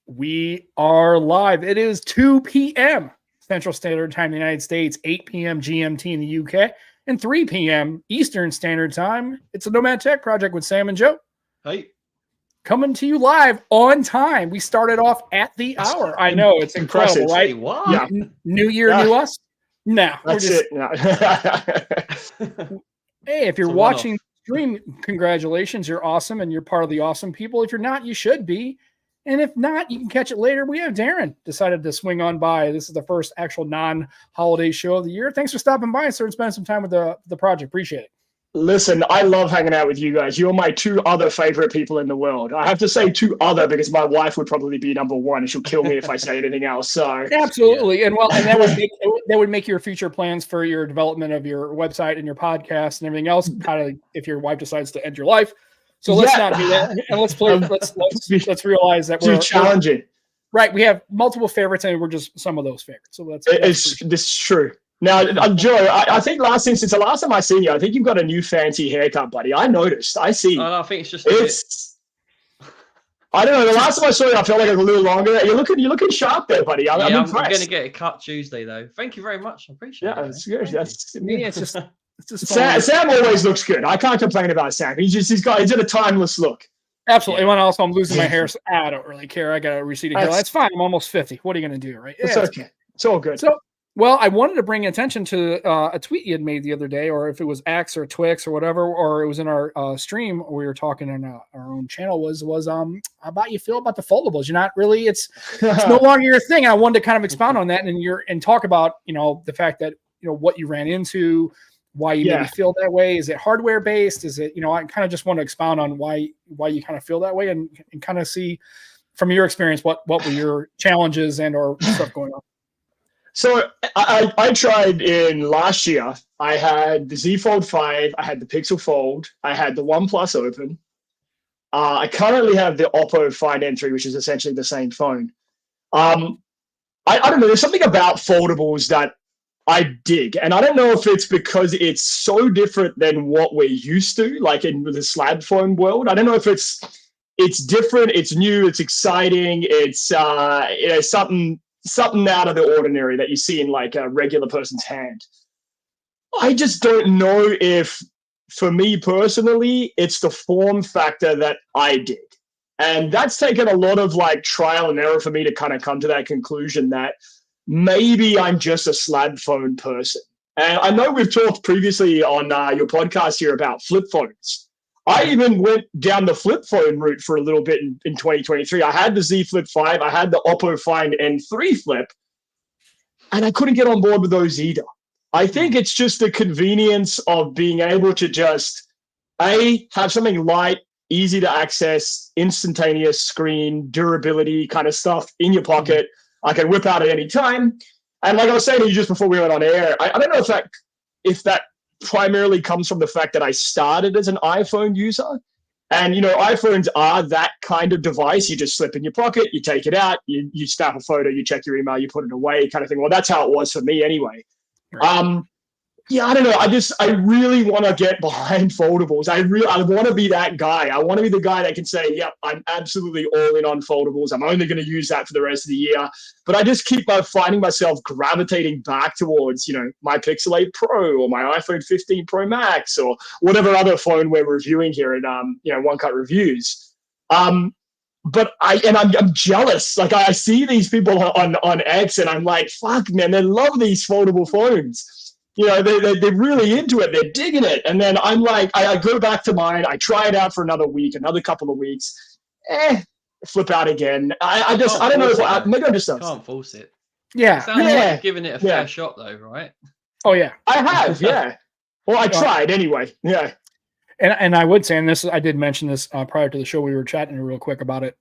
We are live. It is 2 p.m. Central Standard Time in the United States, 8 p.m. GMT in the UK, and 3 p.m. Eastern Standard Time. It's the Nomad Tech Project with Sam and Joe. Hey. Coming to you live on time. We started off at the hour. I know, it's incredible, right? Hey, what? Yeah. New year, new us? No. That's it. No. Hey, if you're watching the stream, congratulations. You're awesome, and you're part of the awesome people. If you're not, you should be. And if not, you can catch it later. We have Darren decided to swing on by. This is the first actual non-holiday show of the year. Thanks for stopping by and spending some time with the project. Appreciate it. Listen, I love hanging out with you guys. You're my two other favorite people in the world. I have to say two other because my wife would probably be number one and she'll kill me if I say anything else. So absolutely. Yeah. And that would make your future plans for your development of your website and your podcast and everything else kind of if your wife decides to end your life. So let's not do that. And let's realize that we're challenging. Right. We have multiple favorites and we're just some of those favorites. So this is true. Now, Joe, I think since the last time I seen you, I think you've got a new fancy haircut, buddy. I noticed. I see. I think it's just I don't know. The last time I saw you, I felt like it was a little longer. You're looking sharp there, buddy. I'm impressed. I'm going to get it cut Tuesday, though. Thank you very much. I appreciate it. Yeah, it's good. It's just Sam always looks good. I can't complain about Sam. He's got a timeless look. Absolutely. Yeah. And also, I'm losing my hair, so I don't really care. I got a receding hair. That's fine. I'm almost 50. What are you going to do, right? It's okay. It's all good. Well, I wanted to bring attention to a tweet you had made the other day, or if it was X or Twix or whatever, or it was in our stream we were talking on our own channel was about you feel about the foldables. You're not really, it's no longer your thing. I wanted to kind of expound on that and talk about, the fact that, what you ran into, why you maybe feel that way. Is it hardware based? Is it, I kind of just want to expound on why you kind of feel that way and kind of see from your experience, what were your challenges and or stuff going on? So I tried in last year. I had the Z Fold 5. I had the Pixel Fold. I had the OnePlus Open. I currently have the Oppo Find N3, which is essentially the same phone. I don't know. There's something about foldables that I dig. And I don't know if it's because it's so different than what we're used to, like in the slab phone world. I don't know if it's different. It's new. It's exciting. It's something out of the ordinary that you see in like a regular person's hand. I just don't know if, for me personally, it's the form factor that I dig. And that's taken a lot of like trial and error for me to kind of come to that conclusion that maybe I'm just a slab phone person. And I know we've talked previously on your podcast here about flip phones. I even went down the flip phone route for a little bit in 2023. I had the Z Flip 5. I had the Oppo Find N3 Flip, and I couldn't get on board with those either. I think it's just the convenience of being able to just, have something light, easy to access, instantaneous screen, durability kind of stuff in your pocket. I can whip out at any time. And like I was saying to you just before we went on air, I don't know if that primarily comes from the fact that I started as an iPhone user. And, iPhones are that kind of device. You just slip in your pocket, you take it out, you snap a photo, you check your email, you put it away kind of thing. Well, that's how it was for me anyway. Right. I don't know. I really want to get behind foldables. I want to be that guy. I want to be the guy that can say, yep, I'm absolutely all in on foldables. I'm only going to use that for the rest of the year. But I just keep finding myself gravitating back towards, my Pixel 8 Pro or my iPhone 15 Pro Max or whatever other phone we're reviewing here in, One Cut Reviews. But I'm jealous. Like I see these people on X and I'm like, fuck, man, they love these foldable phones. They're really into it. They're digging it. And then I'm like, I go back to mine. I try it out for another week, another couple of weeks. Flip out again. I don't know. Maybe I'm just can't force it. Yeah. It sounds like you're giving it a fair shot though, right? Oh, yeah. I have, yeah. Well, I tried anyway. Yeah. And I would say, and this, I did mention this prior to the show, we were chatting real quick about it.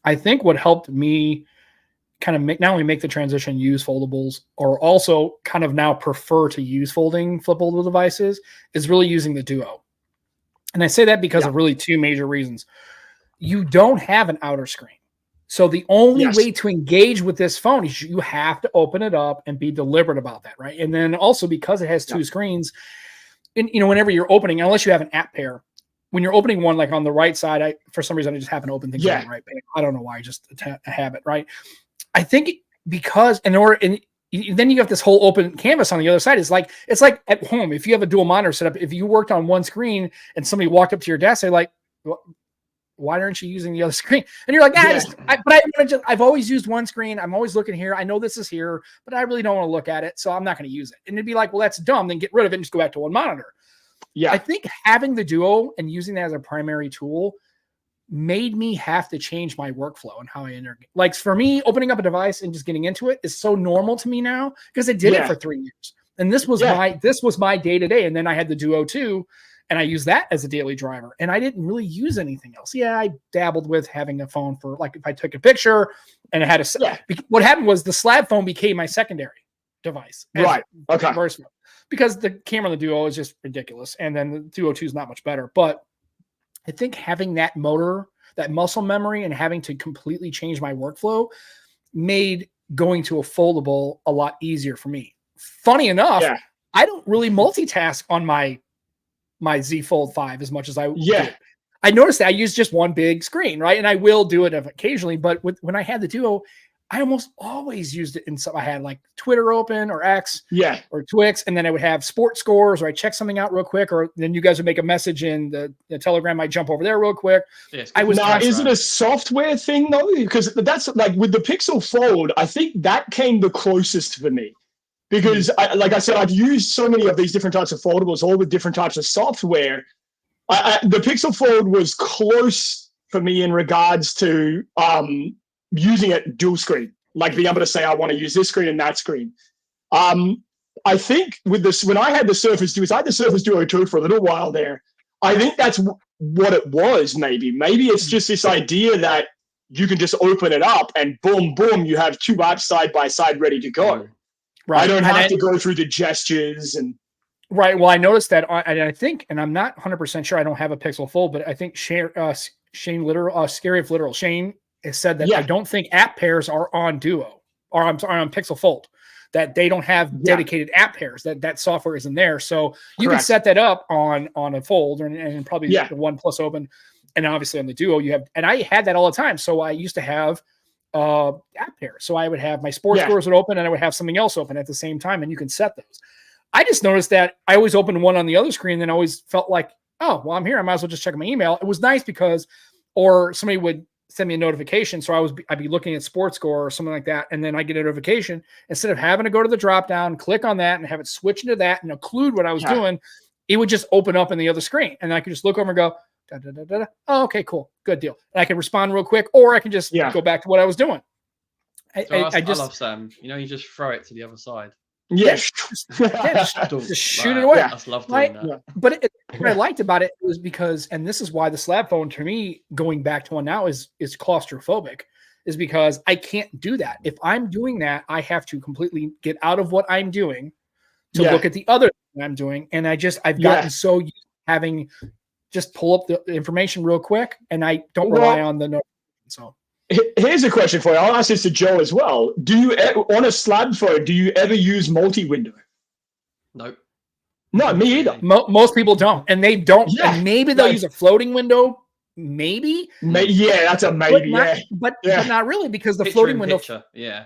I think what helped me kind of not only make the transition use foldables or also kind of now prefer to use folding flippable devices is really using the Duo. And I say that because of really two major reasons. You don't have an outer screen. So the only way to engage with this phone is you have to open it up and be deliberate about that, right? And then also because it has two screens, and whenever you're opening, unless you have an app pair, when you're opening one like on the right side, for some reason I just happen to open things on the right. I don't know why, just a habit, right? I think because then you have this whole open canvas on the other side. It's like at home, if you have a dual monitor setup, if you worked on one screen and somebody walked up to your desk, they're like, why aren't you using the other screen? And you're like, I've always used one screen. I'm always looking here. I know this is here, but I really don't want to look at it, so I'm not going to use it. And it'd be like, well, that's dumb. Then get rid of it and just go back to one monitor. Yeah, I think having the Duo and using that as a primary tool made me have to change my workflow and how I integrate. Like for me, opening up a device and just getting into it is so normal to me now because I did it for 3 years. And this was my day-to-day. And then I had the Duo 2, and I used that as a daily driver. And I didn't really use anything else. Yeah, I dabbled with having a phone for like if I took a picture and it had what happened was the slab phone became my secondary device. Right. Okay. Because the camera on the Duo is just ridiculous. And then the Duo 2 is not much better. But I think having that motor, that muscle memory, and having to completely change my workflow made going to a foldable a lot easier for me. Funny enough, I don't really multitask on my Z Fold 5 as much as I do. I noticed that I use just one big screen, right? And I will do it occasionally, but when I had the Duo, I almost always used it in some. I had like Twitter open or X, or Twix, and then I would have sports scores, or I check something out real quick, or then you guys would make a message in the Telegram. I jump over there real quick. Is it a software thing though? Because that's like with the Pixel Fold, I think that came the closest for me. Because like I said, I've used so many of these different types of foldables, all with different types of software. The Pixel Fold was close for me in regards to using it dual screen, like being able to say, I want to use this screen and that screen. I think with this, when I had the Surface Duo, I had the Surface Duo 2 for a little while there. I think that's what it was, maybe. Maybe it's just this idea that you can just open it up and boom, boom, you have two apps side by side ready to go. Right. I don't have to go through the gestures and. Right. Well, I noticed that, and I think, and I'm not 100% sure, I don't have a Pixel Fold, but I think Shane Literal, Scary of Literal, Shane has said that I don't think app pairs are on Duo, or I'm sorry, on Pixel Fold, that they don't have dedicated app pairs, that software isn't there. So you can set that up on a Fold and probably the One Plus Open. And obviously on the Duo you have, and I had that all the time. So I used to have app pairs. So I would have my sports scores would open and I would have something else open at the same time. And you can set those. I just noticed that I always opened one on the other screen and then I always felt like, oh, well, I'm here. I might as well just check my email. It was nice because, or somebody would send me a notification. So I'd be looking at sports score or something like that. And then I get a notification instead of having to go to the drop down, click on that and have it switch into that and include what I was doing. It would just open up in the other screen. And I could just look over and go, da, da, da, da, da. Oh, okay, cool. Good deal. And I can respond real quick, or I can just go back to what I was doing. I love Sam. You know, you just throw it to the other side. Yes. Just shoot it away. I just love doing that. Yeah. But what I liked about it was because, and this is why the slab phone to me, going back to one now is claustrophobic, is because I can't do that. If I'm doing that, I have to completely get out of what I'm doing to look at the other thing I'm doing. And I've gotten so used to having just pull up the information real quick, and I don't rely on the note. So here's a question for you. I'll ask this to Joe as well. Do you, on a slab phone, do you ever use multi-window? Nope. Not me either. Most people don't, and they don't. Yeah. And maybe they'll use a floating window. Maybe. Yeah, that's a maybe. But not really, because the floating window. Yeah.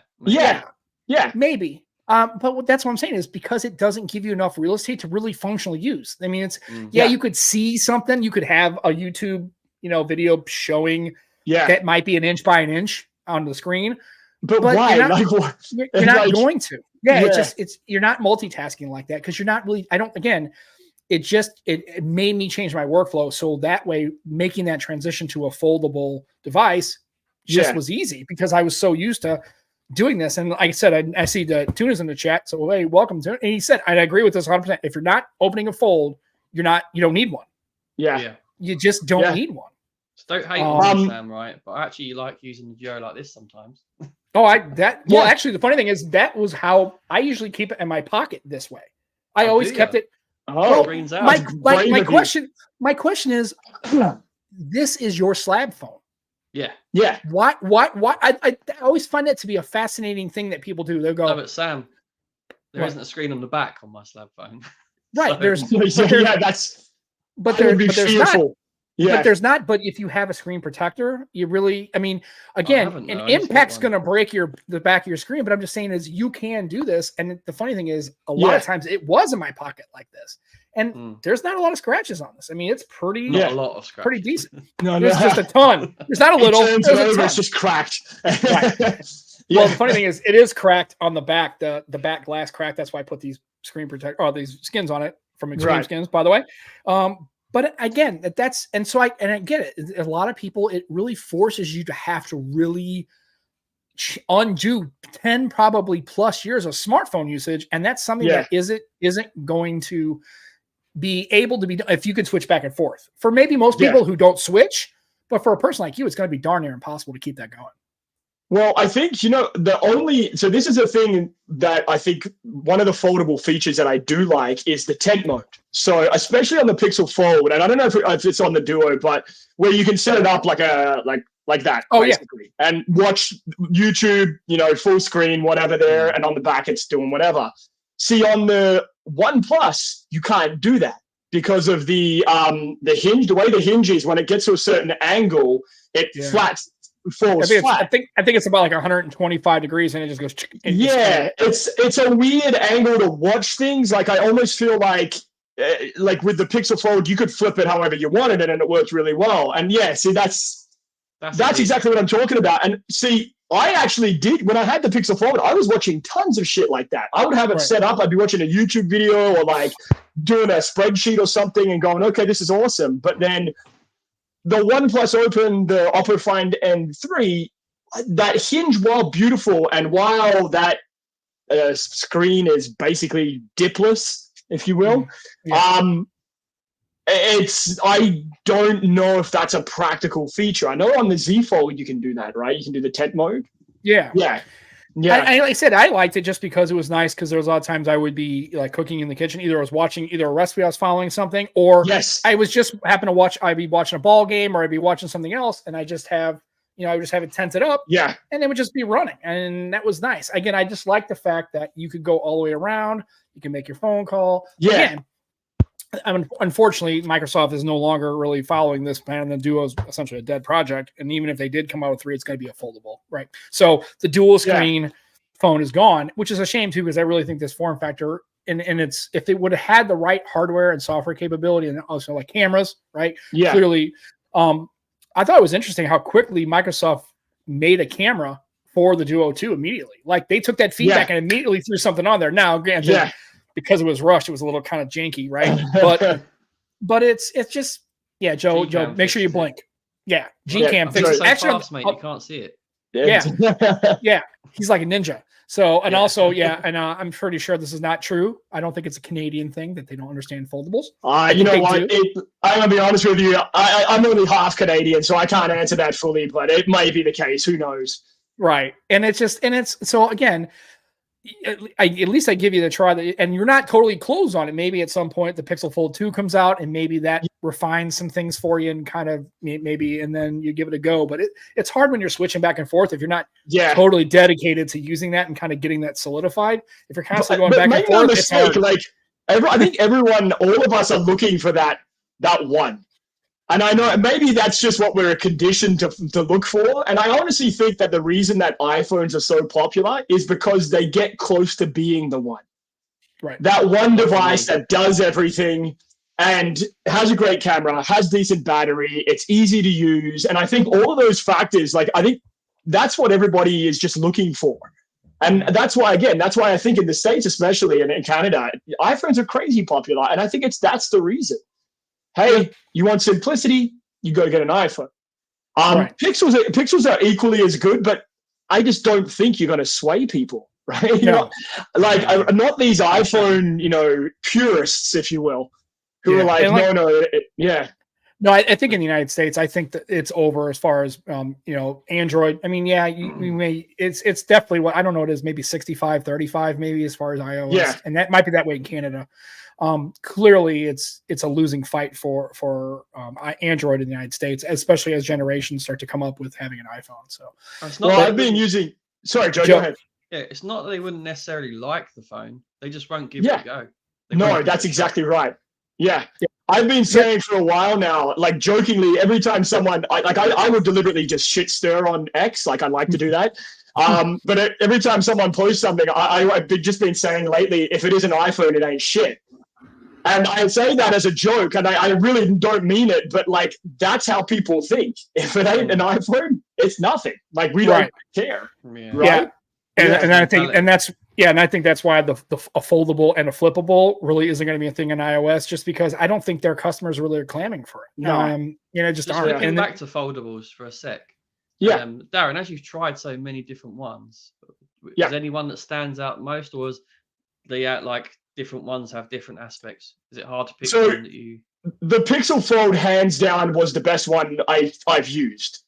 Maybe. But that's what I'm saying is because it doesn't give you enough real estate to really functionally use. I mean, it's you could see something. You could have a YouTube, video showing that might be an inch by an inch on the screen. But why? You're not going to. It's you're not multitasking like that because you're not really. It made me change my workflow so that way making that transition to a foldable device just was easy because I was so used to doing this. And like I said, I see the Tuna's in the chat. So, hey, welcome to it. And he said, I agree with this 100%. If you're not opening a fold, you don't need one. Yeah. You just don't need one. So don't hate on Sam, right? But I actually like using the Duo like this sometimes. Actually, the funny thing is that was how I usually keep it in my pocket this way. I always kept it. My question is, this is your slab phone. Yeah. Why? I always find that to be a fascinating thing that people do. They'll go, no, but Sam, there isn't a screen on the back on my slab phone. Right. So, there's not. Yeah. But there's not. But if you have a screen protector, you really, I mean, again, haven't, an no. I need to get impact's one. going to break the back of your screen. But I'm just saying is you can do this. And the funny thing is, a lot of times it was in my pocket like this, and there's not a lot of scratches on this. I mean, it's pretty, Not a lot of scratches. pretty decent. No, There's just a ton. There's not a little. Turns There's it a over, ton. it's just cracked. Right. Yeah. Well, the funny thing is, it is cracked on the back. The back glass cracked. That's why I put these screen protect or these skins on it from Extreme Skins, by the way. But again, so I get it. A lot of people, it really forces you to have to really undo 10 probably plus years of smartphone usage, and that's something that isn't going to be able to be done if you could switch back and forth. For maybe most people who don't switch, but for a person like you, it's going to be darn near impossible to keep that going. Well, I think, so this is a thing that I think one of the foldable features that I do like is the tent mode. So especially on the Pixel Fold, and I don't know if it's on the Duo, but where you can set it up like that, basically, and watch YouTube, full screen, whatever there, and on the back it's doing whatever. See, on the OnePlus, you can't do that because of the hinge, the way the hinge is, when it gets to a certain angle, it falls flat. I think it's about like 125 degrees and it just goes. It's a weird angle to watch things. Like I almost feel like with the Pixel Fold, you could flip it however you wanted it and it worked really well. And see, that's exactly what I'm talking about. And see, I actually did, when I had the Pixel Fold, I was watching tons of shit like that. I would have it set up. I'd be watching a YouTube video or like doing a spreadsheet or something and going, okay, this is awesome. But then the OnePlus Open, the Oppo Find N3, that hinge, while beautiful and while that screen is basically dipless, if you will, I don't know if that's a practical feature. I know on the Z Fold you can do that, right? You can do the tent mode. Yeah. Like I said, I liked it just because it was nice, because there was a lot of times I would be like cooking in the kitchen. Either I was watching a recipe, I was following something, or I was just happen to watch, I'd be watching a ball game or I'd be watching something else, and I just have, I would just have it tented up. And it would just be running. And that was nice. Again, I just like the fact that you could go all the way around. You can make your phone call. Again, unfortunately, Microsoft is no longer really following this plan. The Duo is essentially a dead project. And even if they did come out with 3, it's going to be a foldable, right? So the dual screen phone is gone, which is a shame too, because I really think this form factor, and it's, if they would have had the right hardware and software capability and also like cameras, right? Clearly, I thought it was interesting how quickly Microsoft made a camera for the Duo 2 immediately. Like they took that feedback and immediately threw something on there. Now, granted, because it was rushed, it was a little kind of janky, right? But it's just, Joe, make sure you blink. Gcam fixes it. Actually, fast, mate, you can't see it. He's like a ninja. So, and also, and I'm pretty sure this is not true. I don't think it's a Canadian thing that they don't understand foldables. You know what? I'm gonna be honest with you. I'm only half Canadian, so I can't answer that fully, but it might be the case. Who knows? Right. And it's so again, at least I give you the try, and you're not totally closed on it. Maybe at some point the Pixel Fold 2 comes out and maybe that refines some things for you and kind of maybe, and then you give it a go. But it's hard when you're switching back and forth if you're not totally dedicated to using that and kind of getting that solidified. If you're constantly going back and forth, it's hard. Like I think all of us are looking for that one. And I know maybe that's just what we're conditioned to look for. And I honestly think that the reason that iPhones are so popular is because they get close to being the one. Right. That one device that does everything and has a great camera, has decent battery, it's easy to use. And I think all of those factors, I think that's what everybody is just looking for. And that's why I think in the States, especially and in Canada, iPhones are crazy popular. And I think that's the reason. Hey, you want simplicity? You go get an iPhone. Pixels are equally as good, but I just don't think you're going to sway people, right? Not these iPhone, purists, if you will, who are like, No, I think in the United States, I think that it's over as far as Android. I mean, you may it's definitely what I don't know what it is, maybe 65-35, maybe as far as iOS, and that might be that way in Canada. Clearly it's a losing fight for Android in the United States, especially as generations start to come up with having an iPhone. So I've been using, sorry, Joe, go ahead. It's not that they wouldn't necessarily like the phone. They just won't give it a go. No, that's exactly right. Yeah. I've been saying for a while now, like jokingly, every time someone, I would deliberately just shit stir on X, like I like to do that. But every time someone posts something, I've just been saying lately, if it is an iPhone, it ain't shit. And I say that as a joke, and I really don't mean it, but like that's how people think. If it ain't an iPhone, it's nothing. Like we don't care, right? And I think, and that's and I think that's why a foldable and a flippable really isn't going to be a thing in iOS, just because I don't think their customers really are clamming for it. No, just aren't. And back to foldables for a sec. Yeah, Darren, as you've tried so many different ones, is any one that stands out most, or is like different ones have different aspects? Is it hard to pick one that you? The Pixel Fold, hands down, was the best one I've used.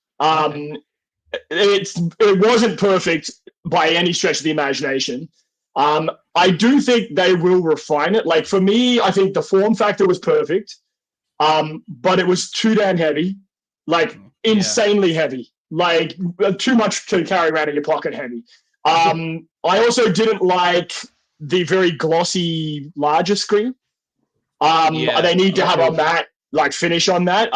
It wasn't perfect by any stretch of the imagination. I do think they will refine it. Like for me, I think the form factor was perfect, but it was too damn heavy, like insanely heavy, like too much to carry around in your pocket heavy. I also didn't like the very glossy larger screen. They need to have a matte like finish on that.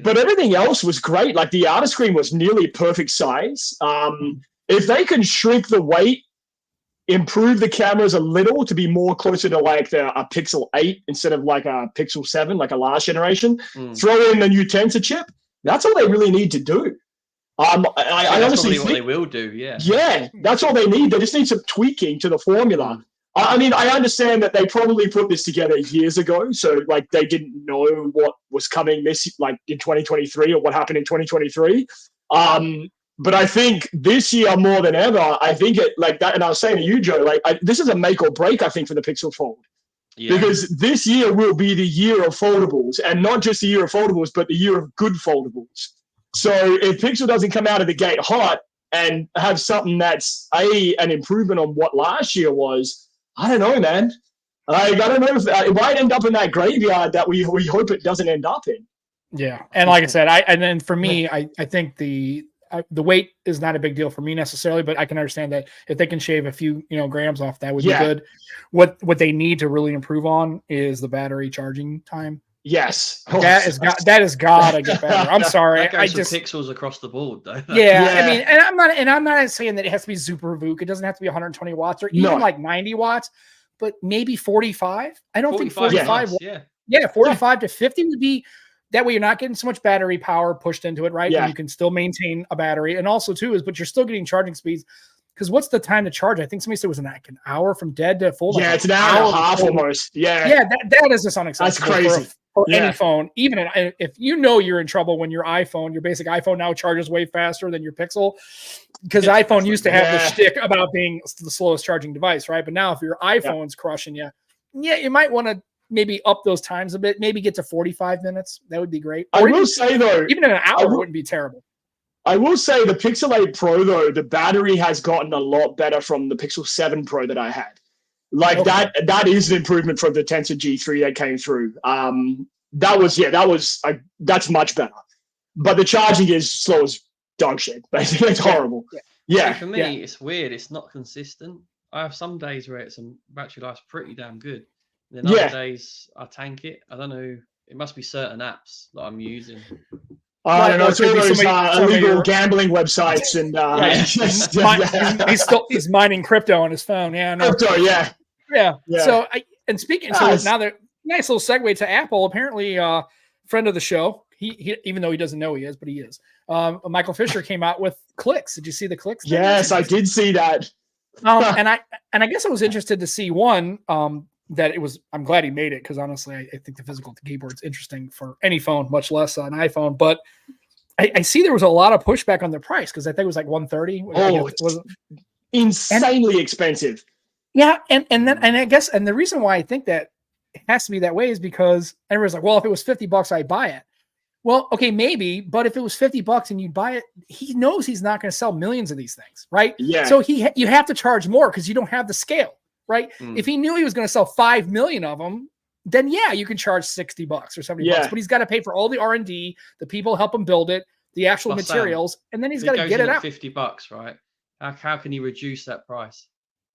But everything else was great. Like the outer screen was nearly perfect size. If they can shrink the weight, improve the cameras a little to be more closer to like a Pixel 8 instead of like a Pixel 7, like a last generation, throw in the new Tensor chip, that's all they really need to do. I honestly think what they will do. Yeah, that's all they need. They just need some tweaking to the formula. I mean, I understand that they probably put this together years ago, so like they didn't know what was coming in 2023 or what happened in 2023. But I think this year more than ever, I think it like that. And I was saying to you, Joe, like this is a make or break, I think, for the Pixel Fold. Because this year will be the year of foldables, and not just the year of foldables, but the year of good foldables. So if Pixel doesn't come out of the gate hot and have something that's an improvement on what last year was, I don't know, man. I don't know if it might end up in that graveyard that we hope it doesn't end up in. Yeah, and like I said, and then for me, I think the weight is not a big deal for me necessarily, but I can understand that if they can shave a few grams off, that would be good. What they need to really improve on is the battery charging time. Yes, that has got to get better. I'm sorry, I just pixels across the board though. I mean, and I'm not saying that it has to be super VOOC. It doesn't have to be 120 watts or even like 90 watts, but maybe 45. I don't think 45. 45 to 50 would be. That way, you're not getting so much battery power pushed into it, right? Yeah. And you can still maintain a battery, and also too but you're still getting charging speeds. Because what's the time to charge? I think somebody said it was like an hour from dead to full. Yeah, it's an hour and a half almost. Yeah, that is just unacceptable. That's crazy. For any phone, even if you're in trouble when your basic iPhone now charges way faster than your Pixel, because iPhone used to have the shtick about being the slowest charging device, right? But now if your iPhone's crushing you, you might want to maybe up those times a bit, maybe get to 45 minutes. That would be great. I will say though, even in an hour wouldn't be terrible. I will say the Pixel 8 Pro though, the battery has gotten a lot better from the Pixel 7 Pro that I had. Like that is an improvement from the Tensor G3 that came through. That's much better. But the charging is slow as dog shit. Basically, it's horrible. Yeah. For me, it's weird. It's not consistent. I have some days where battery life's pretty damn good. Then other days I tank it. I don't know. It must be certain apps that I'm using. I don't know. It's all those illegal gambling websites and he's mining crypto on his phone. Yeah, no. Crypto, yeah. So speaking, so now they're nice little segue to Apple. Apparently, friend of the show. He even though he doesn't know he is, but he is. Michael Fisher came out with clicks. Did you see the clicks? Yes, I did see that. And I guess I was interested to see one. That it was, I'm glad he made it because honestly, I think the physical keyboard's interesting for any phone, much less an iPhone. But I see there was a lot of pushback on the price because I think it was like $130. Oh, it was insanely expensive. Yeah, and I guess the reason why I think that it has to be that way is because everyone's like, well, if it was $50, I'd buy it. Well, okay, maybe, but if it was $50 and you'd buy it, he knows he's not going to sell millions of these things, right? Yeah. So you have to charge more because you don't have the scale. Right. If he knew he was going to sell 5 million of them, then you can charge $60 or $70, but he's got to pay for all the R&D, the people help him build it, the actual materials, and then he's got to get it out. $50, right? How can he reduce that price?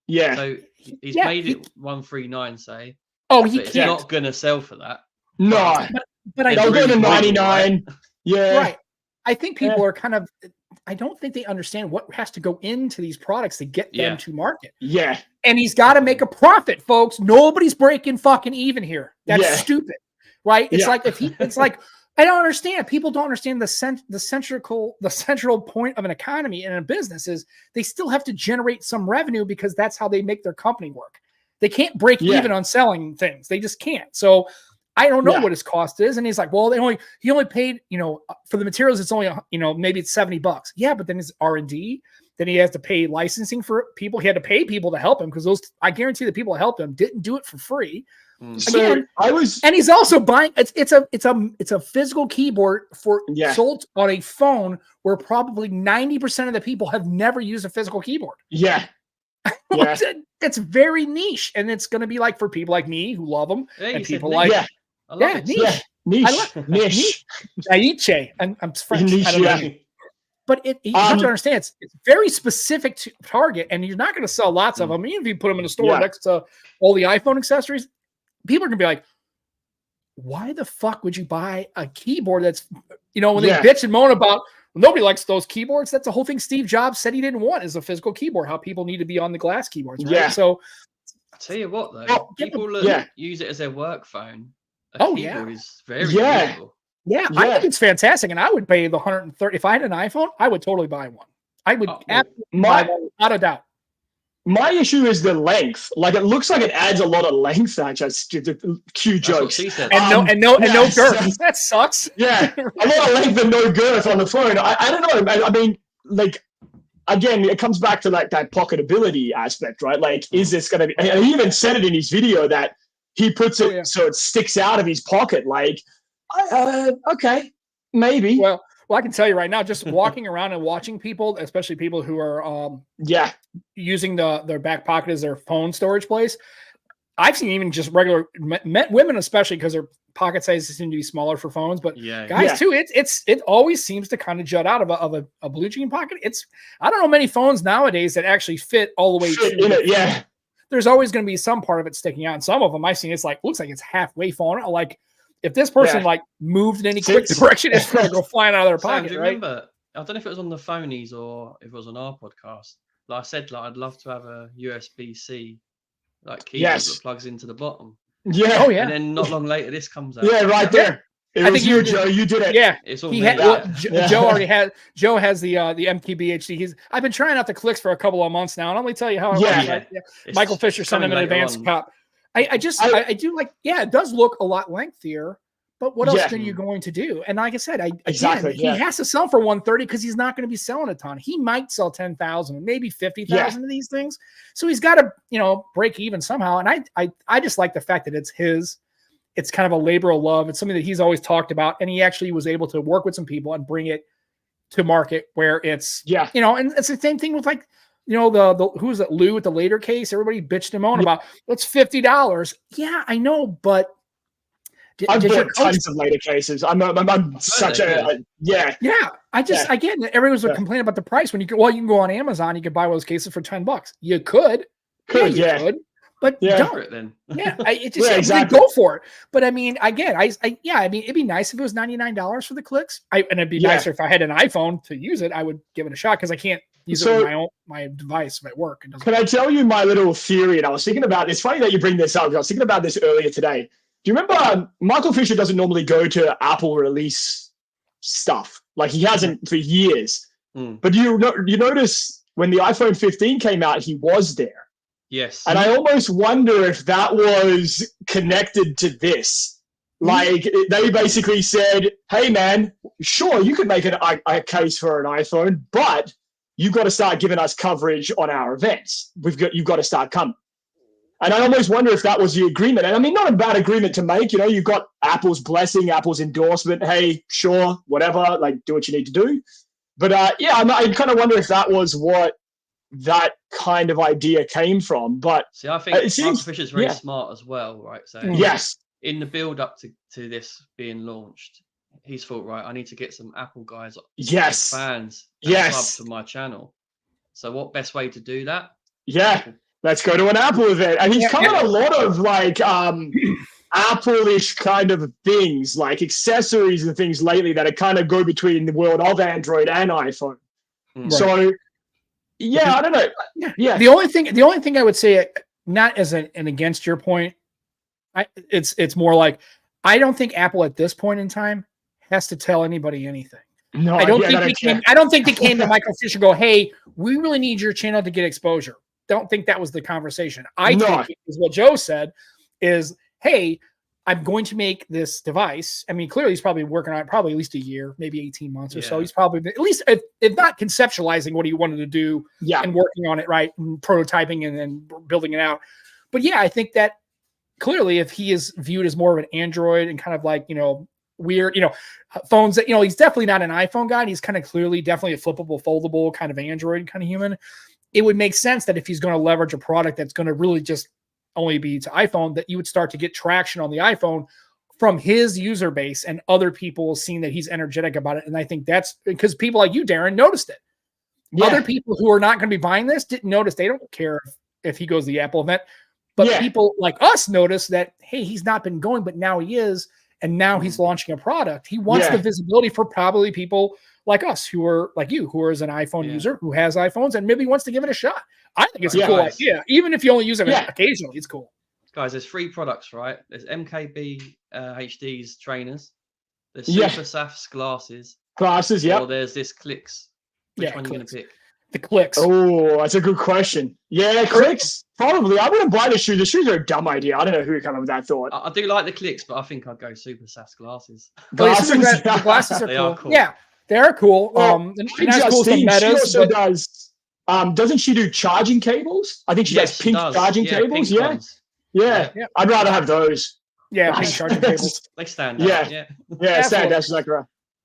Yeah. So he's made it 139, say. Oh, he can't. It's not going to sell for that. No, but I they'll go to really 99. Right? Yeah, right. I think people are kind of. I don't think they understand what has to go into these products to get them to market. Yeah. And he's got to make a profit, folks. Nobody's breaking fucking even here. That's stupid, right? It's like it's like I don't understand. People don't understand the central point of an economy and a business is they still have to generate some revenue because that's how they make their company work. They can't break even on selling things. They just can't. So I don't know what his cost is. And he's like, well, he only paid, for the materials, it's only, maybe it's $70. Yeah, but then his R&D, then he has to pay licensing for people. He had to pay people to help him because I guarantee the people that helped him didn't do it for free. Again, and he's also buying. It's a physical keyboard sold on a phone where probably 90% of the people have never used a physical keyboard. Yeah. It's very niche, and it's going to be like for people like me who love them, and people like niche. Niche. I'm French. Niche, I don't know. But you have to understand, it's very specific to target, and you're not going to sell lots of them. Even if you put them in a store next to all the iPhone accessories, people are going to be like, why the fuck would you buy a keyboard that's, when they bitch and moan about, nobody likes those keyboards. That's the whole thing Steve Jobs said he didn't want is a physical keyboard, how people need to be on the glass keyboards, right? Yeah. So I'll tell you what, though, people use it as their work phone. Keyboard is very useful. Yeah, I think it's fantastic, and I would pay the $130. If I had an iPhone, I would totally buy one. I would absolutely buy one, without a doubt. My issue is the length. Like, it looks like it adds a lot of length. Actually, cue jokes. And no girth. That sucks. Yeah, a lot of length and no girth on the phone. I don't know. I mean, like, again, it comes back to like that pocketability aspect, right? Like, is this going to be? And he even said it in his video that he puts it so it sticks out of his pocket. Like, okay, maybe. Well, I can tell you right now, just walking around and watching people, especially people who are using their back pocket as their phone storage place. I've seen even just regular women, especially because their pocket sizes seem to be smaller for phones, but guys too. It always seems to kind of jut out of a blue jean pocket. I don't know many phones nowadays that actually fit all the way in it. Yeah, there's always going to be some part of it sticking out, and some of them I've seen looks like it's halfway falling out. Like, if this person moved in any quick direction, it's going to go flying out of their pocket. Do you remember? I don't know if it was on the Phonies or if it was on our podcast. Like I said, I'd love to have a USB-C keyboard that plugs into the bottom. Yeah. Oh yeah. And then not long later, this comes out. Yeah, right there. I think you, Joe. You did it. Yeah. It's all Joe already had. Joe has the MKBHD. I've been trying out the clicks for a couple of months now, and let me tell you how it works. Michael Fisher sent him an advanced cop. I do like, it does look a lot lengthier, but what else are you going to do? And like I said, he has to sell for 130 because he's not going to be selling a ton. He might sell 10,000, maybe 50,000 of these things. So he's got to, break even somehow. And I just like the fact that it's his. It's kind of a labor of love. It's something that he's always talked about, and he actually was able to work with some people and bring it to market where it's, and it's the same thing with the who was it, Lou with the later case? Everybody bitched him on about it's $50. Yeah, I know, but I've bought tons of later cases. I'm such a Again, everyone's complaining about the price when you can go on Amazon, you can buy one of those cases for $10. You could, but don't. It then. Exactly. Go for it. But I mean, again, it'd be nice if it was $99 for the clicks. And it'd be nicer if I had an iPhone to use it. I would give it a shot because I can't use it with my device at work. Can I tell you my little theory? And I was thinking about. It's funny that you bring this up. I was thinking about this earlier today. Do you remember Michael Fisher doesn't normally go to Apple release stuff? Like, he hasn't for years. But you notice when the iPhone 15 came out, he was there. Yes. And I almost wonder if that was connected to this. Like, they basically said, hey, man, sure, you could make a case for an iPhone, but you've got to start giving us coverage on our events. You've got to start coming. And I almost wonder if that was the agreement. And I mean, not a bad agreement to make. You've got Apple's blessing, Apple's endorsement. Hey, sure, whatever, do what you need to do. But I kind of wonder if that was what that kind of idea came from. But see, I think Michael Fisher's very smart as well, right? So in the build up to this being launched, he's thought, right, I need to get some Apple guys, fans, subs to my channel. So what best way to do that? Let's go to an Apple event. And he's covered a lot of Apple-ish kind of things, like accessories and things lately that are kind of go between the world of Android and iPhone. Right. So, yeah, I don't know. Yeah. The only thing I would say, not as an against your point, it's more like I don't think Apple at this point in time has to tell anybody anything. No, I don't think they came to Michael Fish and go, "Hey, we really need your channel to get exposure." Don't think that was the conversation. I think is what Joe said is, "Hey, I'm going to make this device." I mean, clearly he's probably working on it probably at least a year, maybe 18 months or so. He's probably at least, if not conceptualizing what he wanted to do and working on it, right, and prototyping and then building it out. But yeah, I think that clearly if he is viewed as more of an Android and kind of like, weird, phones that, he's definitely not an iPhone guy. He's kind of clearly definitely a flippable, foldable kind of Android kind of human. It would make sense that if he's going to leverage a product that's going to really just only be to iPhone, that you would start to get traction on the iPhone from his user base and other people seeing that he's energetic about it. And I think that's because people like you, Darren, noticed it. Yeah. Other people who are not going to be buying this didn't notice. They don't care if he goes to the Apple event. But people like us notice that, hey, he's not been going, but now he is. And now he's launching a product. He wants the visibility for probably people like us who are like you, who is an iPhone user, who has iPhones, and maybe wants to give it a shot. I think it's a cool idea. Even if you only use it occasionally, it's cool. Guys, there's 3 products, right? There's MKB HD's trainers. There's Super Saf's glasses. Or there's this Clicks. Which one are you going to pick? The Clicks. Oh, that's a good question. Yeah, Clicks. Probably. I wouldn't buy the shoes. The shoes are a dumb idea. I don't know who came up with that thought. I do like the Clicks, but I think I'd go Super Saf's glasses. The glasses are cool. Cool. Yeah, they're cool. Justine, she also does. Doesn't she do charging cables? I think she does pink charging cables. Yeah. I'd rather have those. Yeah, pink charging cables. They stand out. Yeah, stand out. Like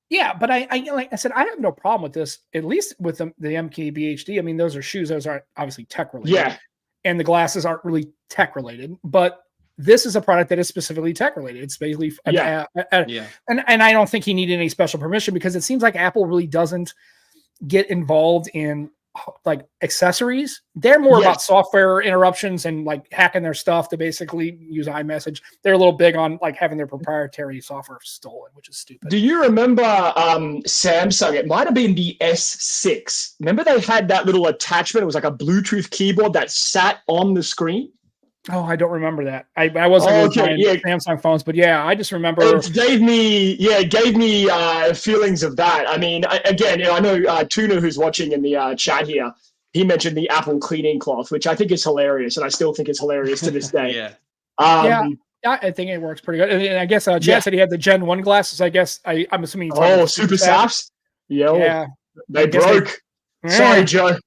yeah, but I like I said, I have no problem with this. At least with the MKBHD. I mean, those are shoes. Those aren't obviously tech related. Yeah, and the glasses aren't really tech related. But this is a product that is specifically tech related. It's basically and I don't think he needed any special permission because it seems like Apple really doesn't get involved in like accessories. They're more about software interruptions and like hacking their stuff to basically use iMessage. They're a little big on like having their proprietary software stolen, which is stupid. Do you remember Samsung? It might have been the S6. Remember they had that little attachment? It was like a Bluetooth keyboard that sat on the screen. Oh, I don't remember that. I wasn't really buying Samsung phones, but yeah, I just remember it gave me feelings of that. I mean, I know Tuna, who's watching in the chat here, he mentioned the Apple cleaning cloth, which I think is hilarious, and I still think it's hilarious to this day. I think it works pretty good. And I guess Chad said he had the Gen 1 glasses. I guess I'm assuming. Super Safs? Yeah, they broke. Sorry, Joe.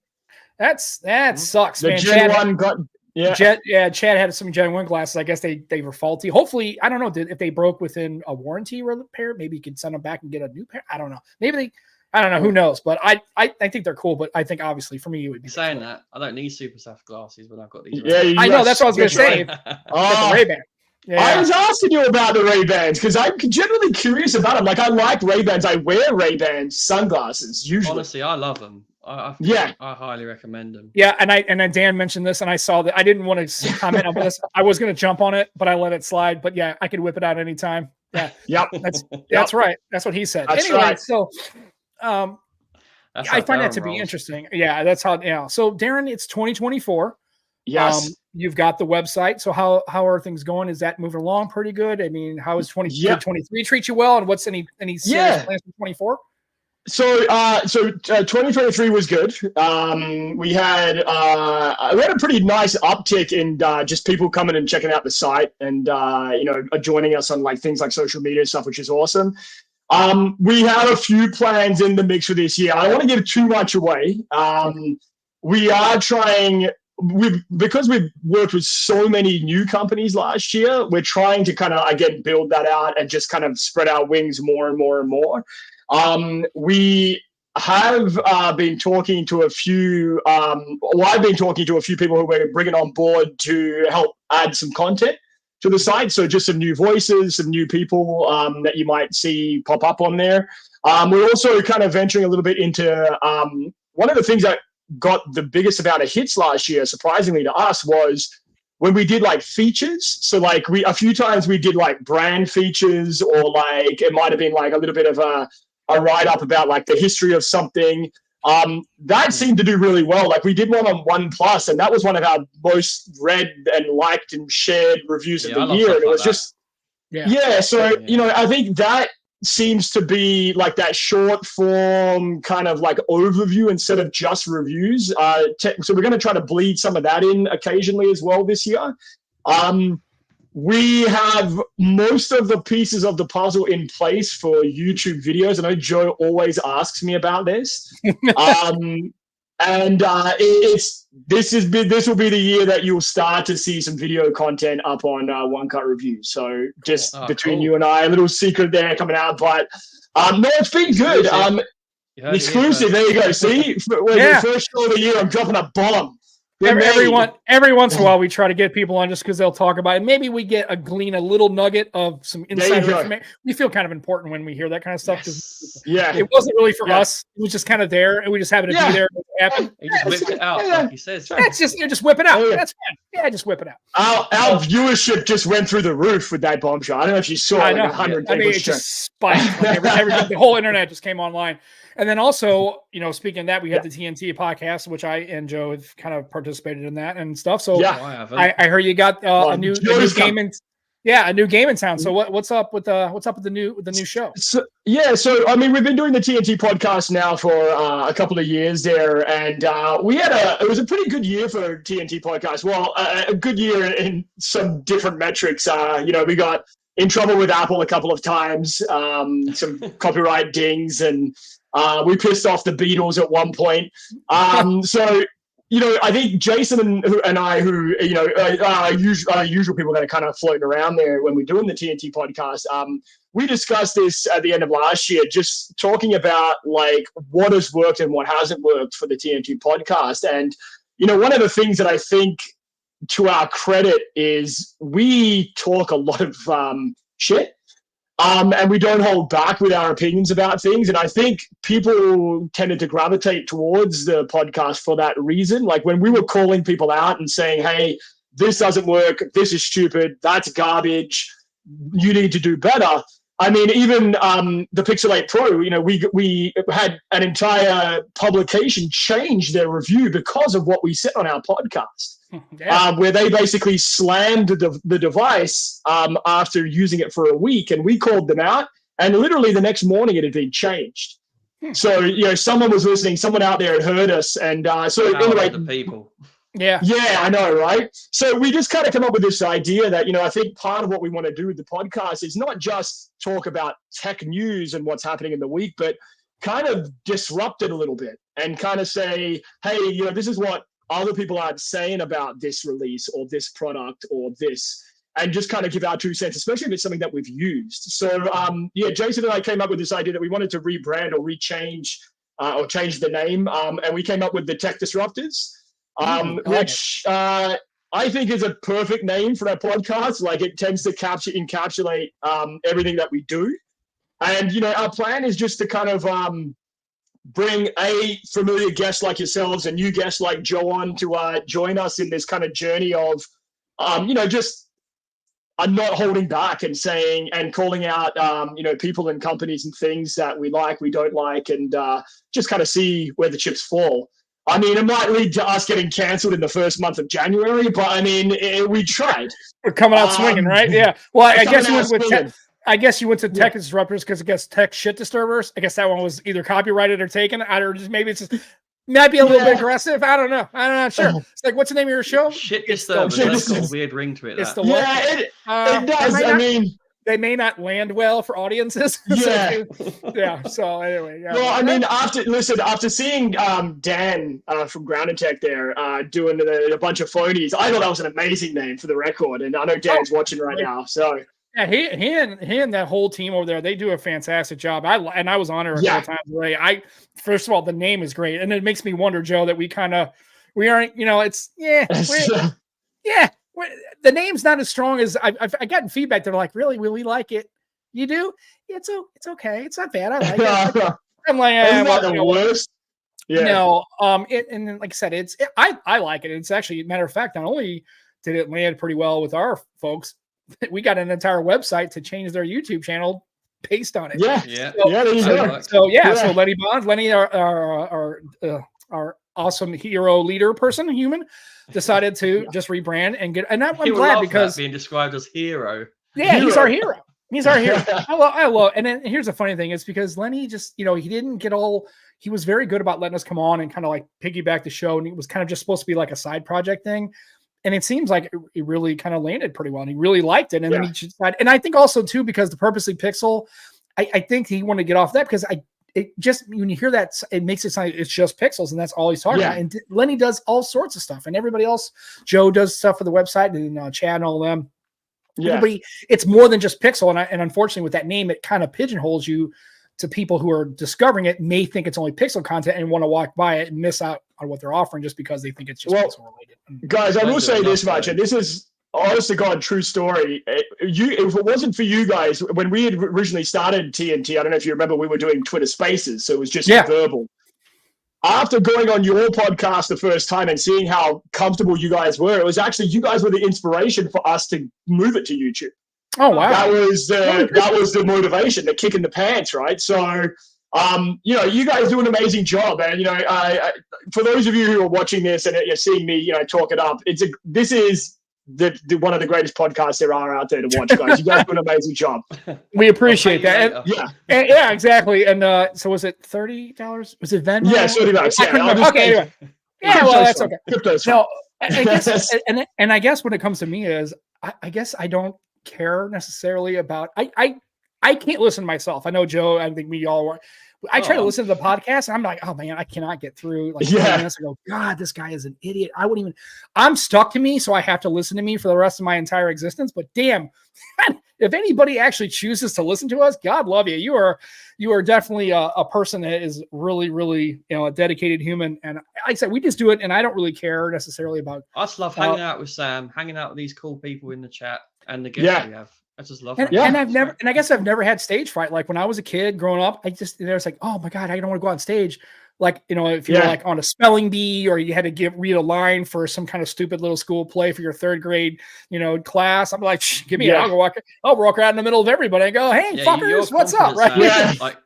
That sucks, the man. Gen 1 got. Chad had some Gen 1 glasses. I guess they were faulty. Hopefully, I don't know if they broke within a warranty repair. Maybe you could send them back and get a new pair. I don't know. I don't know. Who knows? But I think they're cool. But I think obviously for me it would be saying that I don't need Super Saf glasses when I've got these. I know that's what I was going to say. The Ray-Ban. Yeah. I was asking you about the Ray-Bans because I'm generally curious about them. Like I like Ray-Bans. I wear Ray-Bans sunglasses usually. Honestly, I love them. I highly recommend them. Yeah, and Dan mentioned this, and I saw that. I didn't want to comment on this. I was going to jump on it, but I let it slide. But yeah, I could whip it out anytime. Yeah, that's right. That's what he said. That's anyway, right. So I find that to be interesting. Yeah, that's how. Yeah. So Darren, it's 2024. Yes. You've got the website. So how are things going? Is that moving along pretty good? I mean, how is 2023 treat you well? And what's any serious plans for 24? So 2023 was good. We had a pretty nice uptick in just people coming and checking out the site and joining us on like things like social media stuff, which is awesome. We have a few plans in the mix for this year. I don't want to give too much away. We are trying. Because we've worked with so many new companies last year, we're trying to kind of again build that out and just kind of spread our wings more and more and more. We have been talking to a few. I've been talking to a few people who we're bringing on board to help add some content to the site. So just some new voices, some new people that you might see pop up on there. We're also kind of venturing a little bit into one of the things that got the biggest amount of hits last year, surprisingly to us, was when we did like features. So like a few times we did like brand features, or like it might have been like a little bit of a write-up about like the history of something. That seemed to do really well. Like we did one on OnePlus, and that was one of our most read and liked and shared reviews of the year. And it was just, So, I think that seems to be like that short form kind of like overview instead of just reviews. So we're going to try to bleed some of that in occasionally as well this year. We have most of the pieces of the puzzle in place for YouTube videos. I know Joe always asks me about this. This will be the year that you'll start to see some video content up on One Cut Reviews. So just between you and I, a little secret there coming out. But no, it's been good. Exclusive. There you go. See, the first show of the year, I'm dropping a bomb. Every once in a while, we try to get people on just because they'll talk about it. Maybe we get a little nugget of some insider information. We feel kind of important when we hear that kind of stuff. It wasn't really for us. It was just kind of there, and we just happened to be there. He just whipped it out, like he says. Just whip it out. That's fine. Yeah, just whip it out. Our viewership just went through the roof with that bombshell. I don't know if you saw. I know. It just spiked. The whole internet just came online. And then also, speaking of that, we had the TNT podcast, which I and Joe have kind of participated in that and stuff. So I heard you got a new game in town. So what's up with the new show? So I mean, we've been doing the TNT podcast now for a couple of years there, and it was a pretty good year for TNT podcast. Well, a good year in some different metrics. We got in trouble with Apple a couple of times, some copyright dings, and we pissed off the Beatles at one point. I think Jason and I, who, are usual people that are kind of floating around there when we're doing the TNT podcast, we discussed this at the end of last year, just talking about like what has worked and what hasn't worked for the TNT podcast. And, one of the things that I think to our credit is we talk a lot of shit. And we don't hold back with our opinions about things. And I think people tended to gravitate towards the podcast for that reason. Like when we were calling people out and saying, hey, this doesn't work, this is stupid, that's garbage, you need to do better. I mean, even the Pixel 8 Pro, we had an entire publication change their review because of what we said on our podcast. Where they basically slammed the device after using it for a week, and we called them out, and literally the next morning it had been changed. So someone was listening, someone out there had heard us, and anyway, the people. Yeah, I know, right? So we just kind of come up with this idea that I think part of what we want to do with the podcast is not just talk about tech news and what's happening in the week, but kind of disrupt it a little bit and kind of say, hey, this is what other people aren't saying about this release or this product or this, and just kind of give our 2 cents, especially if it's something that we've used. So, Jason and I came up with this idea that we wanted to rebrand or change the name, and we came up with the Tech Disruptors, which I think is a perfect name for our podcast. Like it tends to encapsulate everything that we do. And, our plan is just to kind of bring a familiar guest like yourselves and new guests like Joe on to join us in this kind of journey of, just not holding back and saying and calling out, people and companies and things that we like, we don't like, and just kind of see where the chips fall. I mean, it might lead to us getting cancelled in the first month of January, but I mean, we tried. We're coming out swinging, right? Yeah. Well, I guess you went to Tech Disruptors because it gets Tech Shit Disturbers. I guess that one was either copyrighted or taken. Maybe it's just might be a little bit aggressive. I don't know. I'm not sure. It's like, what's the name of your show? Shit Disturbers. That's got a weird ring to it. It's the what? It does. They may not land well for audiences. So anyway, Well, I mean, after seeing Dan from Ground and Tech there doing a bunch of phonies, I thought that was an amazing name for the record, and I know Dan's watching right now. So yeah, he and that whole team over there, they do a fantastic job. I was on there a couple times already. First of all, the name is great, and it makes me wonder, Joe, that we aren't, the name's not as strong as I've gotten feedback. They're like, really, will we like it? You do? It's okay. It's not bad. I like it. I'm like, isn't that the worst? Yeah. No. And then, like I said, I like it. It's actually, matter of fact, not only didn't land pretty well with our folks. We got an entire website to change their YouTube channel based on it. Yeah. There you go. So Lenny Bonds, Lenny, our awesome hero leader person, human, decided to just rebrand and get. And I'm glad because being described as hero. Yeah, he's our hero. He's our hero. I love. And then here's the funny thing: is because Lenny just, he didn't get all. He was very good about letting us come on and kind of like piggyback the show, and it was kind of just supposed to be like a side project thing. And it seems like it really kind of landed pretty well, and he really liked it. And then he decided, and I think also too because the Purposely Pixel, I think he wanted to get off that because it just when you hear that, it makes it sound like it's just pixels, and that's all he's talking about. And Lenny does all sorts of stuff, and everybody else, Joe does stuff for the website, and Chad and all of them. Everybody, it's more than just pixel, and unfortunately with that name, it kind of pigeonholes you to people who are discovering it, may think it's only pixel content and want to walk by it and miss out on what they're offering just because they think it's just pixel related. Guys, I will say this much, and this is honest to God true story. If it wasn't for you guys, when we had originally started TNT, I don't know if you remember, we were doing Twitter Spaces, so it was just verbal. After going on your podcast the first time and seeing how comfortable you guys were, it was actually you guys were the inspiration for us to move it to YouTube. Oh wow! That was the motivation, the kick in the pants, right? So, you guys do an amazing job, and for those of you who are watching this and you're seeing me, talk it up, this is the one of the greatest podcasts there are out there to watch, guys. You guys do an amazing job. We appreciate that. Yeah, exactly. And so was it $30? Was it Venmo? Yeah, $30. Yeah. Okay. Yeah, well, that's okay. No, I guess, and I guess when it comes to me is, I guess I don't care necessarily about. I can't listen to myself. I know Joe. I think we all were. I try to listen to the podcast, and I'm like, oh man, I cannot get through like 20 minutes. I go, God, this guy is an idiot. I wouldn't even. I'm stuck to me, so I have to listen to me for the rest of my entire existence. But damn, if anybody actually chooses to listen to us, God love you. You are definitely a person that is really, really, a dedicated human. And like I said, we just do it, and I don't really care necessarily about. I just love hanging out with Sam, hanging out with these cool people in the chat, and the guests we have. I just love it. And I guess I've never had stage fright. Like when I was a kid growing up, there's like, oh my God, I don't want to go on stage. Like, if you're like on a spelling bee or you had to read a line for some kind of stupid little school play for your third grade, class. I'm like, give me I'll walk around in the middle of everybody and go, hey, fuckers, what's up? Right.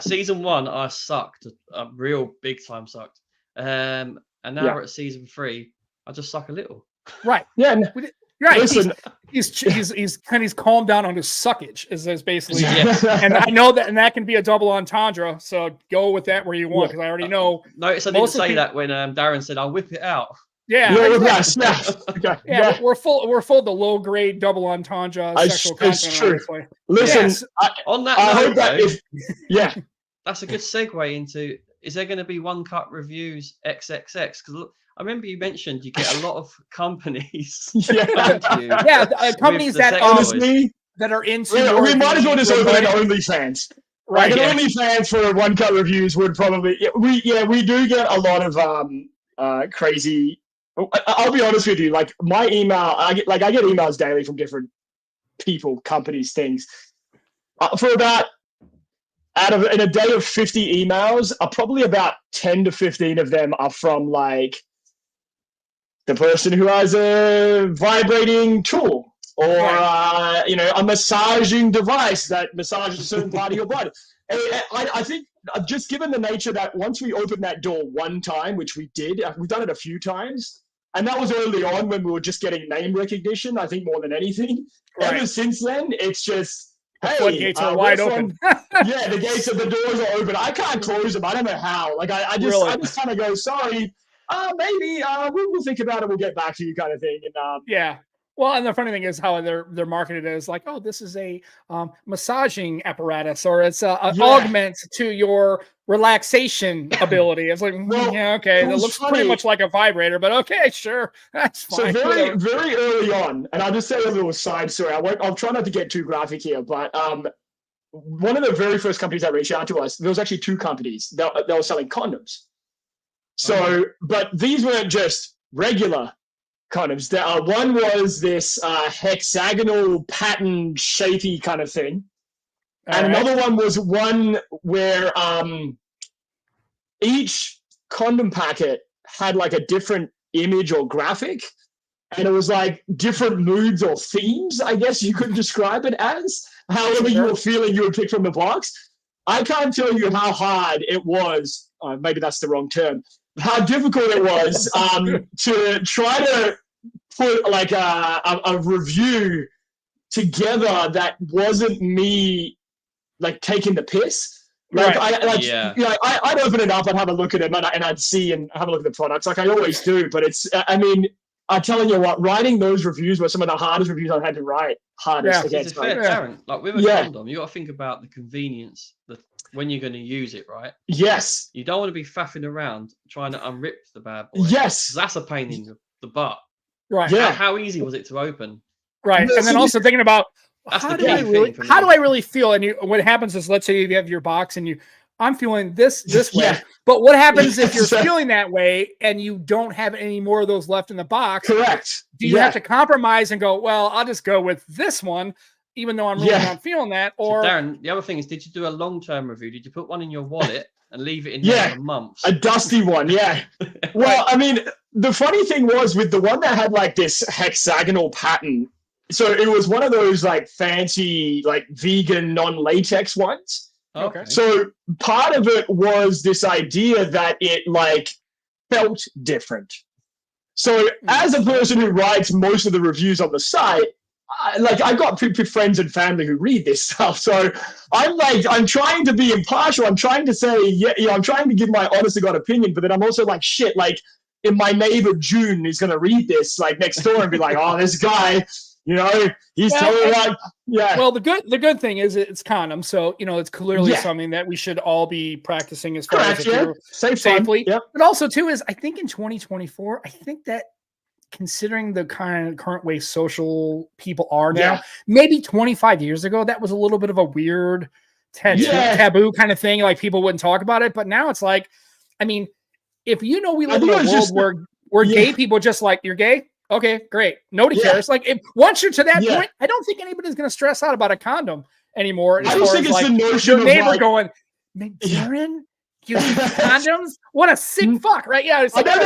Season 1, I sucked. A real big time sucked. And now we're at season 3. I just suck a little. Right. Yeah. Right. Listen, he's calmed down on his suckage is basically, and I know that, and that can be a double entendre. So go with that where you want, because I already know. Notice I didn't say that when Darren said, "I'll whip it out." Yeah, we're full of the low grade double entendre sexual content. It's true. Listen, on that note, that's a good segue into: is there going to be one cut reviews XXX? Because I remember you mentioned you get a lot of companies. Companies that are into. We might as well just open an OnlyFans. Right, OnlyFans for one cut reviews would probably. We do get a lot of crazy. I'll be honest with you. Like my email, I get emails daily from different people, companies, things. For about in a day of 50 emails, probably about 10 to 15 of them are from like the person who has a vibrating tool or a massaging device that massages a certain part of your body. And I think just given the nature that once we opened that door one time, which we did, we've done it a few times, and that was early on when we were just getting name recognition, I think more than anything. Right. Ever since then, it's just, the floodgates are wide open. The gates of the doors are open. I can't close them. I don't know how. Like I just kind of go, sorry. Maybe we'll think about it. We'll get back to you, kind of thing. And well, and the funny thing is how they're marketed as like, oh, this is a massaging apparatus, or it's an augment to your relaxation ability. It's like, okay, that looks pretty much like a vibrator, but okay, sure, that's fine. So very early on, and I'll just say a little side story. I'll try not to get too graphic here, but one of the very first companies that reached out to us, there was actually 2 companies that were selling condoms. So, but these weren't just regular condoms. One was this hexagonal pattern shapey kind of thing. And another one was one where each condom packet had like a different image or graphic. and it was like different moods or themes, I guess you could describe it as. However you were feeling, you would pick from the box. I can't tell you how hard it was. Maybe that's the wrong term. How difficult it was to try to put like a review together that wasn't me like taking the piss. Like I'd open it up, I'd have a look at it, and I'd see and have a look at the products, like I always do. But it's, I mean, I'm telling you what, writing those reviews were some of the hardest reviews I've had to write. It's fair, Darren. Like with a condom, you got to think about the convenience when you're going to use it, right? Yes. You don't want to be faffing around trying to unrip the bad boy. Yes. That's a pain in the butt. Right. Yeah. How easy was it to open? Right. And then also thinking about how do I really feel? And what happens is, let's say you have your box and I'm feeling this way. But what happens if you're feeling that way and you don't have any more of those left in the box? Correct. Do you have to compromise and go, well, I'll just go with this one, even though I'm really not feeling that? Or so Darren, the other thing is, did you do a long-term review? Did you put one in your wallet and leave it in there for months? A dusty one, Well, I mean, the funny thing was with the one that had like this hexagonal pattern, so it was one of those like fancy, like vegan non-latex ones. Okay. So part of it was this idea that it like felt different. So as a person who writes most of the reviews on the site, I got friends and family who read this stuff. So I'm trying to be impartial. I'm trying to say, I'm trying to give my honest to God opinion, but then I'm also like, shit, like if my neighbor June is going to read this like next door and be like, oh, this guy, he's telling me like, Well, the good thing is it's condom, so it's clearly something that we should all be practicing as far as safely. But also too is, I think in 2024, I think that considering the kind of current way social people are now, maybe 25 years ago, that was a little bit of a weird taboo kind of thing. Like people wouldn't talk about it, but now it's like, I mean, if we live in a world where gay people just like, you're gay. Okay, great. Nobody cares. Like, once you're to that point, I don't think anybody's going to stress out about a condom anymore. I just think it's the notion your neighbor going, man, Darren, using condoms? What a sick fuck, right? Yeah. It's like, I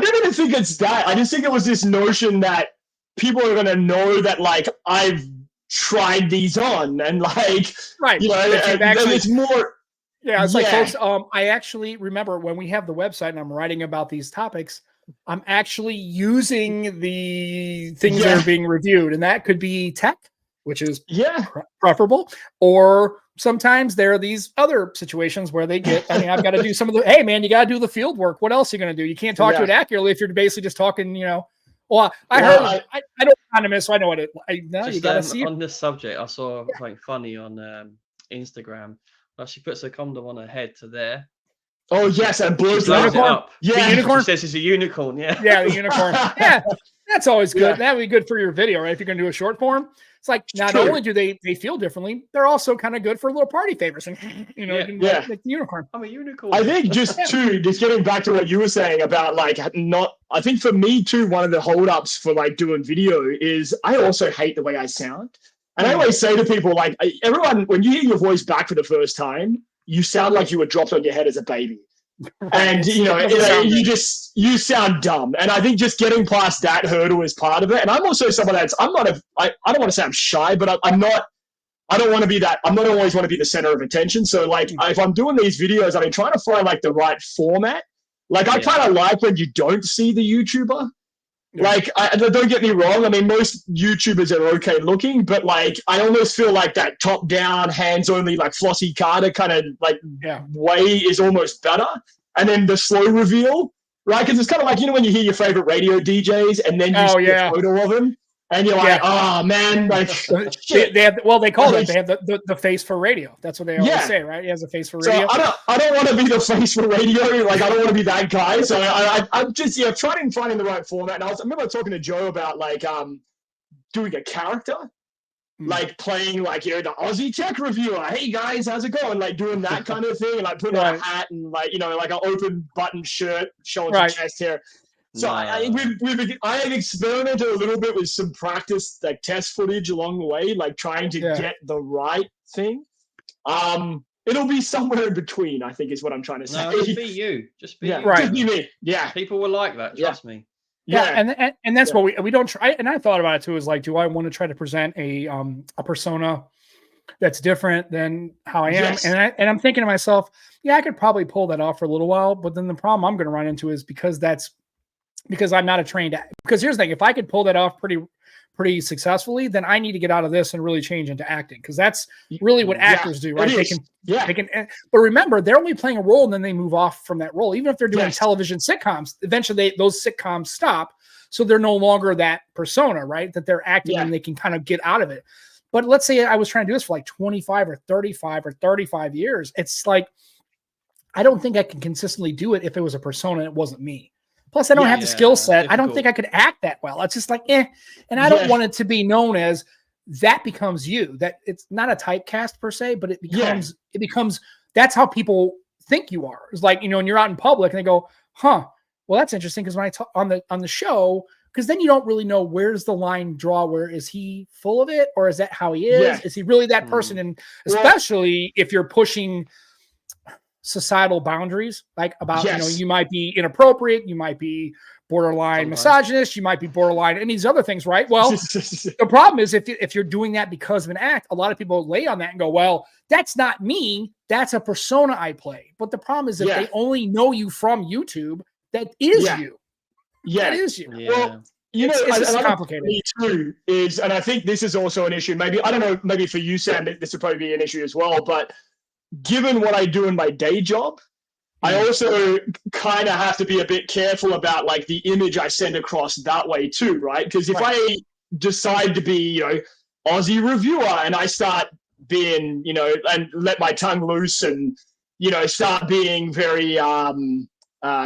don't even think it's that. I just think it was this notion that people are going to know that, like, I've tried these on, and like, right. And it's more. Yeah, it's like, folks, I actually remember when we have the website and I'm writing about these topics, I'm actually using the things that are being reviewed, and that could be tech, which is preferable, or sometimes there are these other situations where they get, I mean, I've got to do some of the, hey man, you got to do the field work. What else are you going to do? You can't talk to it accurately if you're basically just talking, well, I know economist, so I know what you got to see on this subject. I saw something funny on Instagram. She puts a condom on her head to there. Oh yes, and blows it up. Yeah, the unicorn. She says it's a unicorn. Yeah, the unicorn. Yeah, that's always good. That'd be good for your video, right? If you're gonna do a short form, it's like not only do they feel differently, they're also kind of good for little party favors, and like the unicorn. I'm a unicorn. I think just getting back to what you were saying about like I think for me too, one of the holdups for like doing video is I also hate the way I sound, and I always say to people like, everyone, when you hear your voice back for the first time, you sound like you were dropped on your head as a baby. And, you sound dumb. And I think just getting past that hurdle is part of it. And I'm also someone I don't want to say I'm shy, but I don't want to be that. I'm not always want to be the center of attention. So like, if I'm doing these videos, I've been trying to find like the right format. Like I kind of like when you don't see the YouTuber. Like, don't get me wrong. I mean, most YouTubers are okay looking, but like, I almost feel like that top-down, hands-only, like Flossie Carter kind of like way is almost better. And then the slow reveal, right? Because it's kind of like, when you hear your favorite radio DJs and then you see a photo of them, and you're like, oh man, like shit. They call it. They have the face for radio. That's what they always say, right? He has a face for radio. So I don't want to be the face for radio. Like I don't want to be that guy. So I'm just trying and finding the right format. And I remember talking to Joe about like doing a character, like playing like the Aussie tech reviewer. Hey guys, how's it going? Like doing that kind of thing, and like putting on a hat and like like an open button shirt showing some chest hair. So I have experimented a little bit with some practice, like test footage along the way, like trying to get the right thing. It'll be somewhere in between, I think, is what I'm trying to say. No, just be you. Just be you. Right. Just be me. Yeah. People will like that. Trust me. And that's what we don't try. And I thought about it too, is like, do I want to try to present a persona that's different than how I am? And I'm thinking to myself, I could probably pull that off for a little while, but then the problem I'm going to run into is because I'm not a trained, because here's the thing, if I could pull that off pretty successfully, then I need to get out of this and really change into acting, because that's really what actors do, right? They can, but remember, they're only playing a role and then they move off from that role. Even if they're doing television sitcoms, eventually those sitcoms stop, so they're no longer that persona, right? That they're acting and they can kind of get out of it. But let's say I was trying to do this for like 25 or 35 or 35 years. It's like, I don't think I can consistently do it if it was a persona and it wasn't me. Plus, I don't have the skill set. Difficult. I don't think I could act that well. It's just like, And I don't want it to be known as that becomes you. That it's not a typecast per se, but it becomes that's how people think you are. It's like, when you're out in public and they go, well, that's interesting, because when I talk on the show, because then you don't really know, where's the line draw, where is he full of it, or is that how he is? Is he really that person? And especially if you're pushing societal boundaries, like about, you might be inappropriate, you might be borderline misogynist, you might be borderline and these other things, right? Well, the problem is if you're doing that because of an act, a lot of people lay on that and go, well, that's not me, that's a persona I play. But the problem is, if they only know you from YouTube, that is you. That is you. Well, it's complicated. Me too is, and I think this is also an issue. Maybe, I don't know, maybe for you, Sam, this would probably be an issue as well, but given what I do in my day job, I also kind of have to be a bit careful about like the image I send across that way too, right? Because if I decide to be, Aussie reviewer, and I start being, and let my tongue loose and, start being very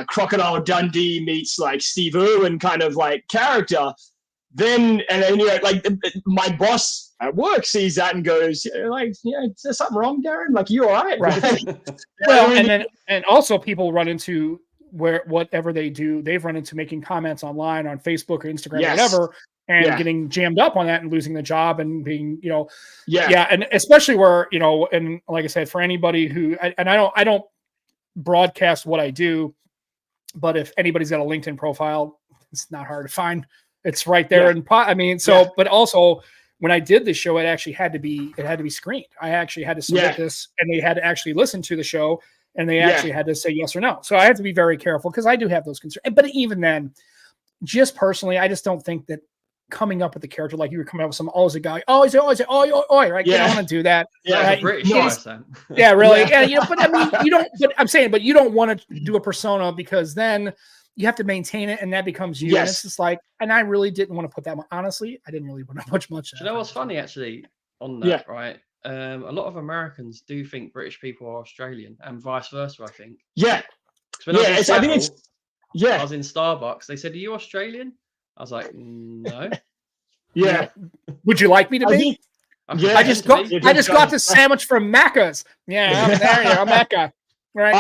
Crocodile Dundee meets like Steve Irwin kind of like character, then like my boss at work sees that and goes, is there something wrong, Darren? Like, you all right? Right. Well, and also people run into whatever they do, they've run into making comments online on Facebook or Instagram or whatever, and getting jammed up on that and losing the job and being, and especially where, and like I said, for anybody who, and I don't broadcast what I do, but if anybody's got a LinkedIn profile, it's not hard to find. It's right there. But also when I did this show, it actually had to be screened. I actually had to submit this, and they had to actually listen to the show, and they actually had to say yes or no. So I have to be very careful, because I do have those concerns. But even then, just personally, I just don't think that coming up with a character like you were coming up with some Aussie guy, right? You don't want to do that. Right? British accent. Really. But I mean, you don't. But I'm saying, but you don't want to do a persona, because then you have to maintain it, and that becomes you. And it's just like, and I really didn't want to put that one. Honestly, I didn't really want to put much. Do you know what's funny actually on that, right? A lot of Americans do think British people are Australian, and vice versa, I think. Yeah. When I was in Starbucks, they said, "Are you Australian?" I was like, "No." Would you like me to be? I just got this sandwich from Macca's. There you go, Mecca. Right.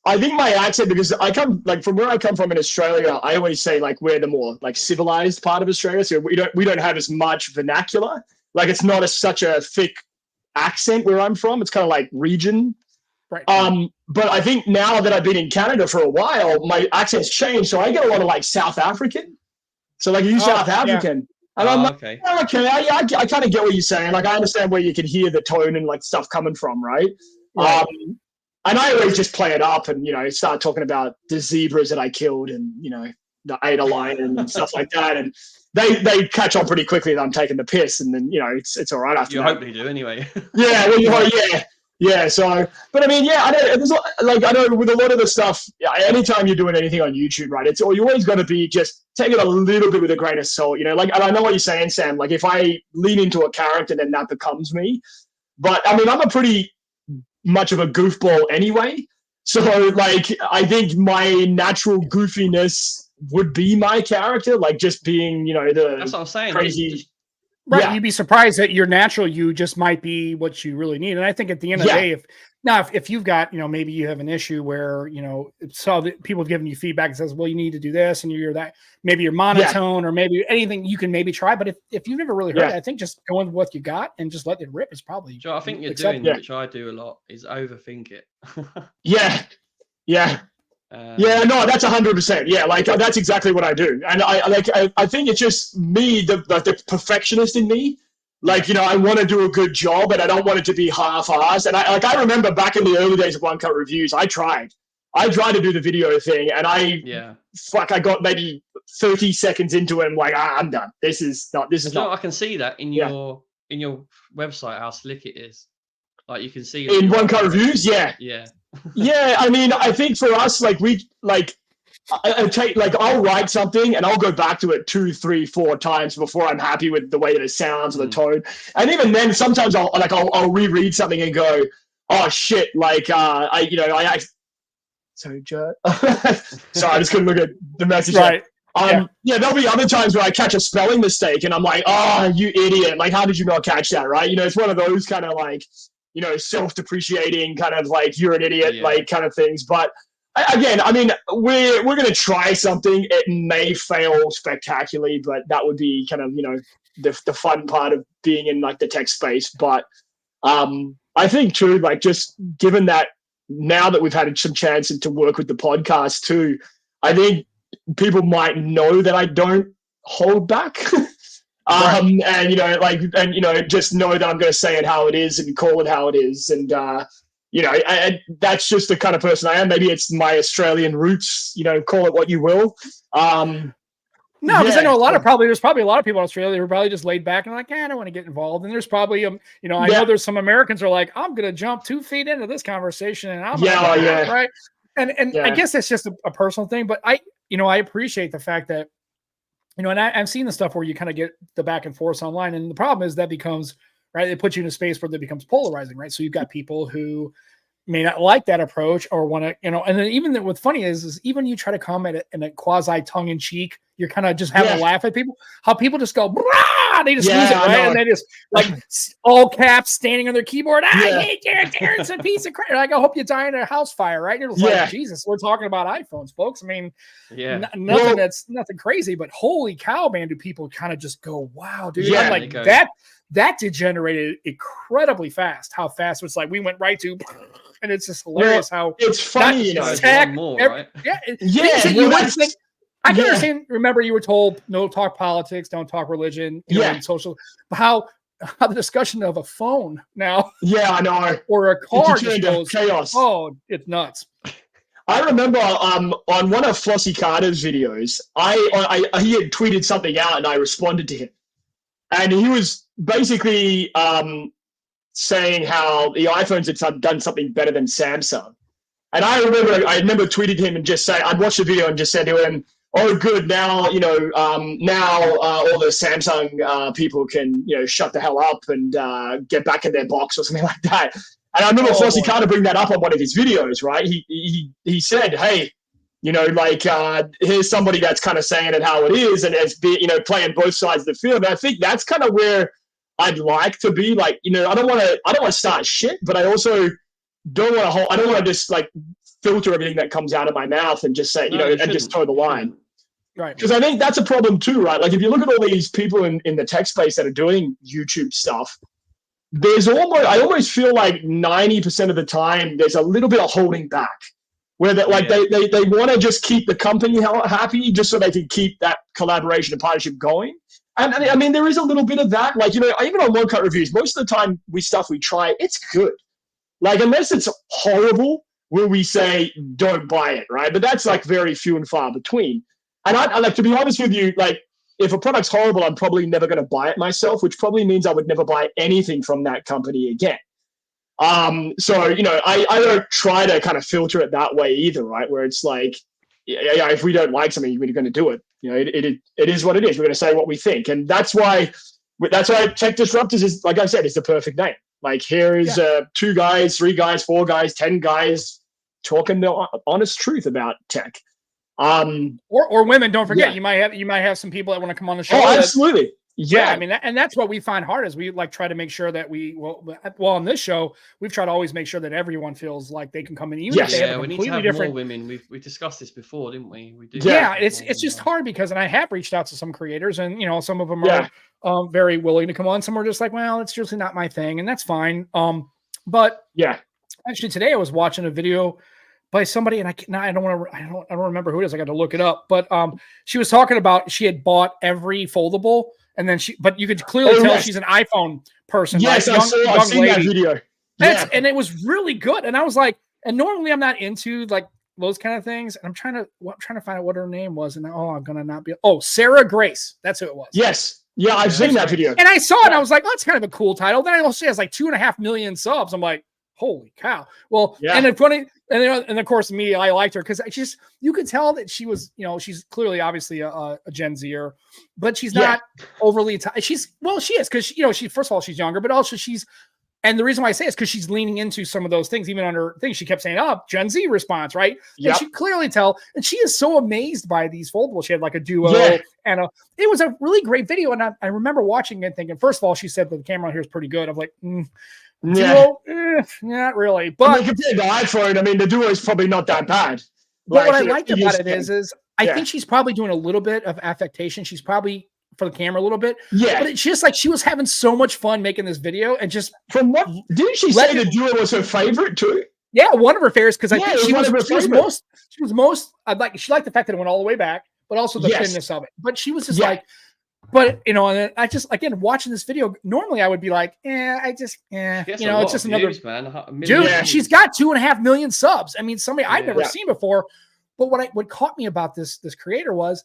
I think my accent, because I come from where I come from in Australia, I always say like we're the more like civilized part of Australia, so we don't have as much vernacular. Like, it's not such a thick accent where I'm from. It's kind of like region. Right. But I think now that I've been in Canada for a while, my accent's changed, so I get a lot of like South African. So like, you South African. And I'm like, okay, I kind of get what you're saying. Like, I understand where you can hear the tone and like stuff coming from, right? And I always just play it up and, start talking about the zebras that I killed and, the Ada lion and stuff like that. And they catch on pretty quickly that I'm taking the piss, and then, it's all right after that. You hope they do anyway. So, but I mean, I know with a lot of the stuff, anytime you're doing anything on YouTube, right, you always got to be just take it a little bit with a grain of salt, like, and I know what you're saying, Sam, like if I lean into a character, then that becomes me. But I mean, I'm a pretty much of a goofball anyway. So like, I think my natural goofiness would be my character, like just being, that's what I'm saying. Crazy. Right. You'd be surprised that your natural you just might be what you really need. And I think at the end of the day, if you've got, maybe you have an issue where, so that people have given you feedback and says, well, you need to do this and you're that, maybe you're monotone or maybe anything you can maybe try. But if you've never really heard it, I think just going with what you got and just let it rip is probably. I think you're doing, which I do a lot, is overthink it. Yeah, no, that's 100%. Yeah, like that's exactly what I do, and I think it's just me, the perfectionist in me. Like, I want to do a good job, and I don't want it to be half-assed. And I remember back in the early days of One Cut Reviews, I tried to do the video thing, and I got maybe 30 seconds into it. I'm like, I'm done. This is not. I can see that in your website how slick it is. Like you can see in One Cut Reviews. Yeah. Yeah, I mean, I think for us, like I'll write something and I'll go back to it 2, 3, 4 times before I'm happy with the way that it sounds or the tone. And even then, sometimes I'll reread something and go, oh shit, sorry, Joe. Sorry, I just couldn't look at the message. Right. There'll be other times where I catch a spelling mistake and I'm like, oh, you idiot. Like, how did you not catch that? Right. It's one of those kind of like, self-depreciating kind of like, you're an idiot, like kind of things. But again, I mean, we're going to try something. It may fail spectacularly, but that would be kind of, the fun part of being in like the tech space. But I think too, like just given that now that we've had some chance to work with the podcast too, I think people might know that I don't hold back. And just know that I'm going to say it how it is and call it how it is. And, that's just the kind of person I am. Maybe it's my Australian roots, call it what you will. No, because I know there's probably a lot of people in Australia who are probably just laid back and like, I don't want to get involved. And there's probably, I know there's some Americans who are like, I'm going to jump 2 feet into this conversation and I'm right. And I guess that's just a personal thing, but I appreciate the fact that, and I've seen the stuff where you kind of get the back and forth online. And the problem is that becomes, right, it puts you in a space where that becomes polarizing, right? So you've got people who may not like that approach or want to, and then even what's funny is even you try to come at it in a quasi tongue in cheek, you're kind of just having a laugh at people, how people just go, brah! They just lose it, right? And they just like all caps standing on their keyboard. I hate Darren's a piece of crap. Like, I hope you die in a house fire, right? And it was like, Jesus, we're talking about iPhones, folks. I mean, nothing crazy, but holy cow, man, do people kind of just go, wow, dude. I'm like, that degenerated incredibly fast. How fast it's like we went right to, and it's just hilarious how it's funny, right? I can understand. Remember, you were told no talk politics, don't talk religion, and social. But how the discussion of a phone now, I know, or a car just goes chaos. Oh, it's nuts. I remember on one of Flossie Carter's videos, he had tweeted something out and I responded to him, and he was basically saying how the iPhones had done something better than Samsung. And I remember tweeting him and just saying, I'd watched the video and just said to him, oh, good, now, all the Samsung people can, shut the hell up and get back in their box or something like that. And I remember Flossie Carter bring that up on one of his videos, right? He said, hey, here's somebody that's kind of saying it how it is and it's playing both sides of the field. And I think that's kind of where I'd like to be. Like, I don't want to start shit, but I also don't want to just like filter everything that comes out of my mouth and just say, and just toe the line. Right. Because I think that's a problem too, right? Like if you look at all these people in the tech space that are doing YouTube stuff, I almost feel like 90% of the time there's a little bit of holding back where that they want to just keep the company happy just so they can keep that collaboration and partnership going. And I mean, there is a little bit of that. Like, even on One Cut Reviews, most of the time we try, it's good. Like, unless it's horrible, where we say, don't buy it, right? But that's like very few and far between. And I like, to be honest with you, like, if a product's horrible, I'm probably never going to buy it myself, which probably means I would never buy anything from that company again. So, I don't try to kind of filter it that way either, right? Where it's like, if we don't like something, we're going to do it. It is what it is. We're going to say what we think. And that's why Tech Disruptors is, like I said, is the perfect name. Like, here is 2 guys, 3 guys, 4 guys, 10 guys talking the honest truth about tech. Or women. Don't forget, you might have some people that want to come on the show. Oh, absolutely. Yeah, I mean, and that's what we find hard is we like try to make sure that on this show we've tried to always make sure that everyone feels like they can come in. Even if they have we need to have more women. We discussed this before, didn't we? We do. Yeah, it's just hard because, and I have reached out to some creators, and some of them are very willing to come on. Some are just like, well, it's usually not my thing, and that's fine. But yeah, actually today I was watching a video by somebody, and I don't remember who it is. I got to look it up. But she was talking about she had bought every foldable, and then but you could clearly tell she's an iPhone person. Yes, right? I've seen that video. Yeah. And it was really good. And I was like, and normally I'm not into like those kind of things. And I'm trying to find out what her name was. And I'm gonna not be. Oh, Sarah Grace. That's who it was. Yes. Yeah, I've seen that video. And I saw it. And I was like, oh, that's kind of a cool title. Then I also has like 2.5 million subs. I'm like, holy cow. Well, and then funny, and of course me, I liked her because you could tell that she was, she's clearly obviously a Gen Zer, but she's not overly, she is because she first of all, she's younger, but also and the reason why I say it is because she's leaning into some of those things, even on her thing. She kept saying, Gen Z response, right? Yeah. And she clearly tell, and she is so amazed by these foldables. She had like a duo and it was a really great video. And I remember watching it thinking, first of all, she said that the camera here is pretty good. I'm like, Duo, not really. But compared to iPhone, I mean, the Duo is probably not that bad. But what I liked about it is I think she's probably doing a little bit of affectation. She's probably for the camera a little bit. Yeah. But it's just like she was having so much fun making this video and just from what didn't she say the Duo was her favorite too? Yeah, one of her favorites because I think she was most she liked the fact that it went all the way back, but also the thinness of it. But she was just like, but and I just again watching this video, normally I would be like, it's just another views, man. Dude, she's got 2.5 million subs. I mean, somebody I've never seen before. But what caught me about this creator was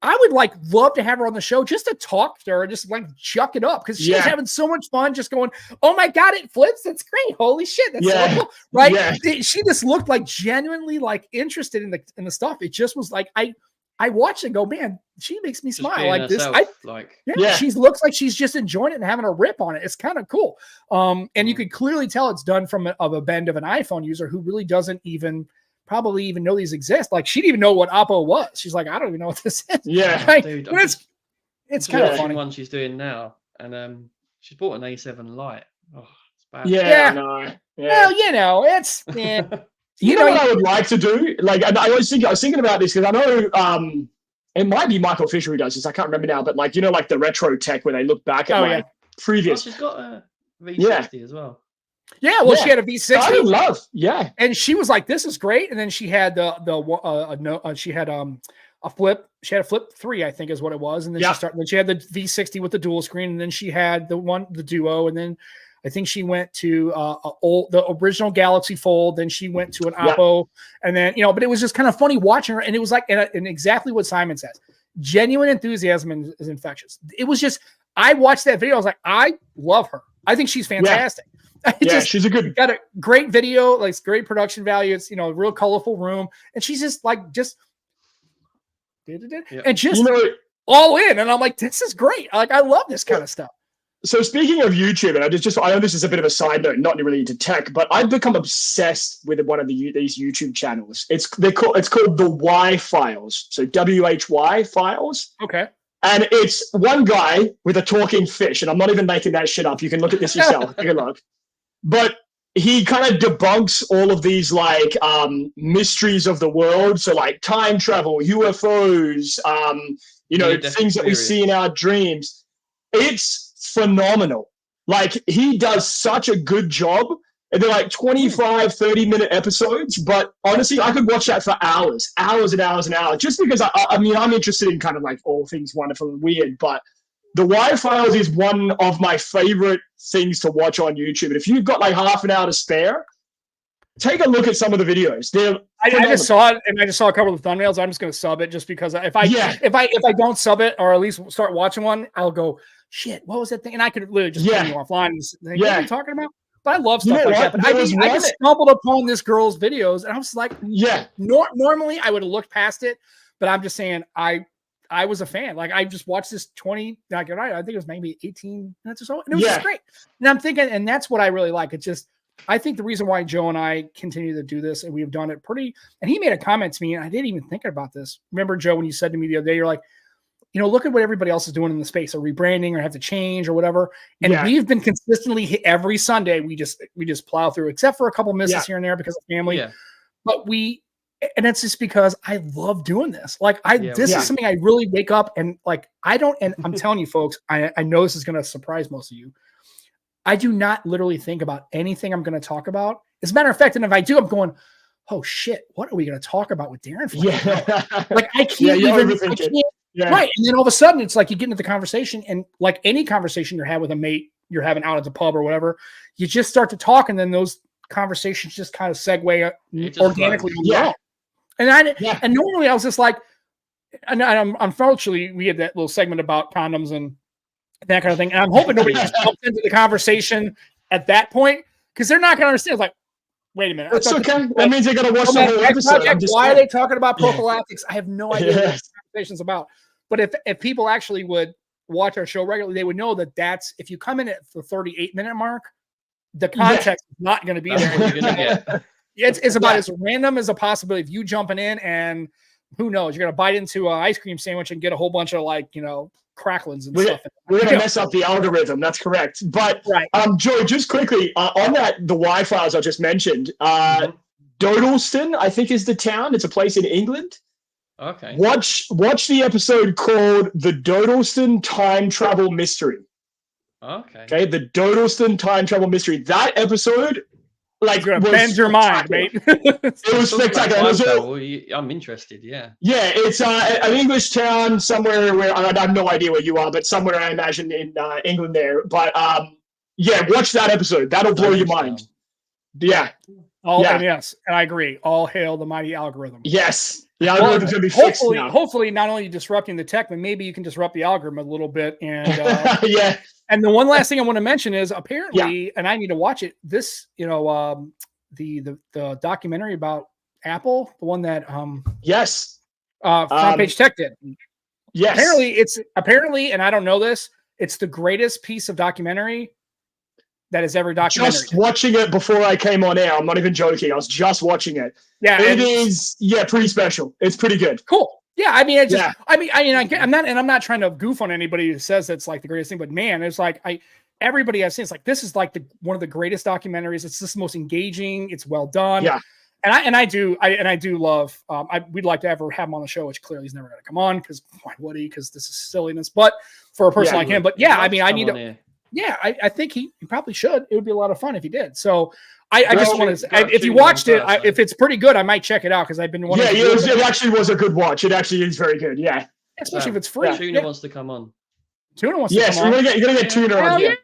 I would love to have her on the show just to talk to her and just chuck it up because she was having so much fun just going, oh my God, it flips. That's great. Holy shit. That's so cool. Right. Yeah. She just looked genuinely interested in the stuff. It just was I watched it and go, man, she makes me smile like this. She looks like she's just enjoying it and having a rip on it. It's kind of cool. And you could clearly tell it's done from a bend of an iPhone user who really doesn't probably even know these exist. Like she didn't even know what Oppo was. She's like, I don't even know what this is. Yeah. Dude, it's kind of funny. One she's doing now. And she's bought an A7 Lite. Oh, it's bad. Yeah. No. Well, it's you know what I would like to do? I was thinking about this because I know it might be Michael Fisher who does this. I can't remember now, but the retro tech where they look back at previous. She's got a V60 as well. Yeah, well, she had a V60. I love, and she was like, "This is great." And then she had she had a flip. She had a flip 3, I think, is what it was. And then she had the V60 with the dual screen, and then she had the Duo, and then I think she went to the original Galaxy Fold. Then she went to an Oppo, and then but it was just kind of funny watching her, and it was and exactly what Simon says, genuine enthusiasm is infectious. It was just I watched that video. I was like, I love her. I think she's fantastic. She's got a great video, great production value. It's a real colorful room, and she's just and just all in. And I'm like, this is great. I love this kind of stuff. So speaking of YouTube, and I know this is a bit of a side note, not really into tech, but I've become obsessed with one of these YouTube channels. It's called the Y Files. So WHY Files. Okay. And it's one guy with a talking fish, and I'm not even making that shit up. You can look at this yourself. Take a look. But he kind of debunks all of these mysteries of the world. So time travel, UFOs, things that we see in our dreams. It's phenomenal. He does such a good job. And they're 25, 30-minute episodes. But honestly, I could watch that for hours and hours and hours, just because I'm interested in kind of all things wonderful and weird. But the Y Files is one of my favorite things to watch on YouTube. And if you've got half an hour to spare, take a look at some of the videos. I just saw it, and I just saw a couple of thumbnails. I'm just going to sub it just because if I don't sub it or at least start watching one, I'll go, shit, what was that thing? And I could literally just turn you offline and think, what are you talking about? But I love stuff like that. But I just stumbled upon this girl's videos, and I was like, normally I would have looked past it, but I'm just saying I was a fan. I just watched this 20, I think it was maybe 18 minutes or so. And it was just great. And I'm thinking, and that's what I really like. It's just, I think the reason why Joe and I continue to do this, and we've done it and he made a comment to me, and I didn't even think about this. Remember, Joe, when you said to me the other day, you're like, look at what everybody else is doing in the space, or rebranding or have to change or whatever. And we've been consistently every Sunday, we just plow through, except for a couple misses here and there because of family. Yeah. But and it's just because I love doing this. This is something I really wake up and and I'm telling you folks, I know this is going to surprise most of you. I do not literally think about anything I'm going to talk about. As a matter of fact, and if I do, I'm going, oh shit, what are we going to talk about with Darren? Like I can't right. And then all of a sudden it's like you get into the conversation, and like any conversation you're having with a mate, you're having out at the pub or whatever, you just start to talk, and then those conversations just kind of segue organically. And normally I was just like, and unfortunately we had that little segment about condoms and that kind of thing. And I'm hoping nobody just jumps into the conversation at that point, because they're not going to understand. It's like, wait a minute. It's okay. That means they're going to watch the whole episode. Why are they talking about prophylactics? I have no idea what this conversation's about. But if people actually would watch our show regularly, they would know that that's, if you come in at the 38-minute mark, the context is not going to be there. It's about as random as a possibility of you jumping in, and who knows, you're going to bite into an ice cream sandwich and get a whole bunch of cracklings and stuff. We're going to mess up the algorithm. That's correct. But Joe, just quickly on the Wi-Fi's I just mentioned, Dodleston, I think, is the town. It's a place in England. Okay. Watch the episode called The Dodleston Time Travel Mystery. Okay. The Dodleston Time Travel Mystery. That episode, bend your mind, mate. It was spectacular. I'm interested. Yeah. Yeah, it's an English town somewhere where I have no idea where you are, but somewhere I imagine in England there. But watch that episode. That'll blow your mind. Yeah. And yes, and I agree. All hail the mighty algorithm. Yes. The algorithm's going to be fixed now. Hopefully, not only disrupting the tech, but maybe you can disrupt the algorithm a little bit. And yeah. And the one last thing I want to mention is apparently, and I need to watch it. This, the documentary about Apple, the one that Front Page Tech did. Yes. Apparently, and I don't know this, it's the greatest piece of documentary that is ever documented. Just watching it before I came on air. I'm not even joking. I was just watching it. Yeah, it is. Yeah, pretty special. It's pretty good. Cool. Yeah, I mean, I'm not trying to goof on anybody who says that's like the greatest thing, but man, it's like everybody I've seen, it's like this is like one of the greatest documentaries. It's just the most engaging. It's well done. Yeah. And I do love. We'd like to ever have him on the show, which clearly he's never going to come on because why would he? Because this is silliness. But for a person like him, but yeah, I mean, I need to. Yeah, I think he probably should. It would be a lot of fun if he did. So I just want to. If you watched it, if it's pretty good, I might check it out because I've been wanting. Yeah, it actually was a good watch. It actually is very good. Yeah, especially if it's free. Tuna wants to come on. Tuna wants to come on. Yes, you're gonna get Tuna on here.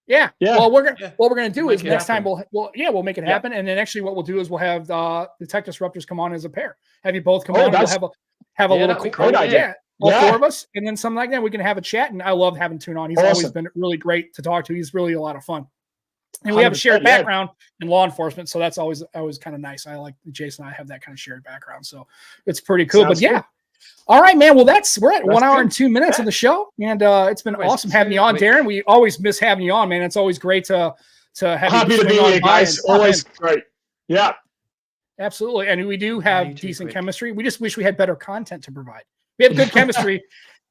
Yeah. Well, what we're gonna do is next time we'll make it happen, and then actually what we'll do is we'll have the Tech Disruptors come on as a pair. Have you both come on? We'll have a little cool idea. All four of us, and then something like that. We can have a chat, and I love having Tuna on. He's always been really great to talk to. He's really a lot of fun, and we have a shared background in law enforcement, so that's always kind of nice. I like Jason and I have that kind of shared background, so it's pretty cool. But yeah, all right, man. Well, we're at 1 hour and 2 minutes of the show, and it's been awesome having you on, Darren. We always miss having you on, man. It's always great to have. Happy to be here, guys. Always great. Yeah, absolutely, and we do have decent chemistry. We just wish we had better content to provide. We have good chemistry.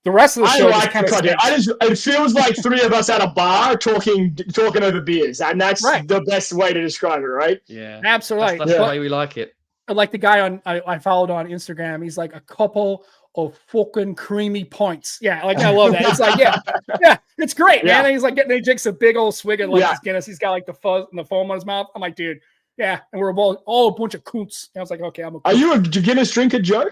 The rest of the show it feels like three of us at a bar talking over beers, and that's the best way to describe it, right? Yeah, absolutely. That's the way we like it. Like the guy I followed on Instagram, he's like a couple of fucking creamy points. Yeah, like I love that. It's like yeah, it's great, man. And he's like he drinks a big old swig of his Guinness. He's got like the fuzz and the foam on his mouth. I'm like, dude, yeah, and we're all a bunch of coots. And I was like, okay, Are you a Guinness drinker, Joe?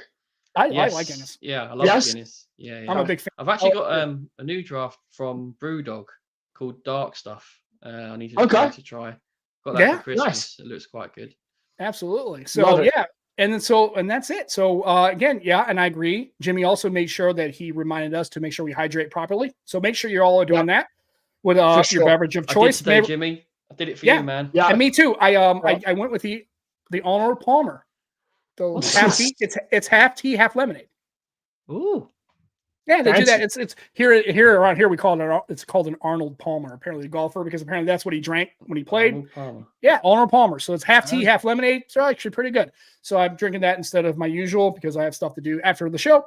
I like Guinness. Yeah, I love Guinness. Yeah, I'm a big fan. I've actually got a new draft from Brewdog called Dark Stuff. I need to try. Got that for Christmas. Nice. It looks quite good. Absolutely. So and that's it. So again, and I agree. Jimmy also made sure that he reminded us to make sure we hydrate properly. So make sure you all are doing that with your beverage of choice. I did today, Jimmy. I did it for you, man. Yeah, and me too. I went with the Arnold Palmer. So it's half tea, half lemonade. Ooh. Yeah, they do that. It's here around here we call it it's called an Arnold Palmer, apparently a golfer, because apparently that's what he drank when he played. Arnold Palmer. So it's half tea, half lemonade. So actually pretty good. So I'm drinking that instead of my usual because I have stuff to do after the show.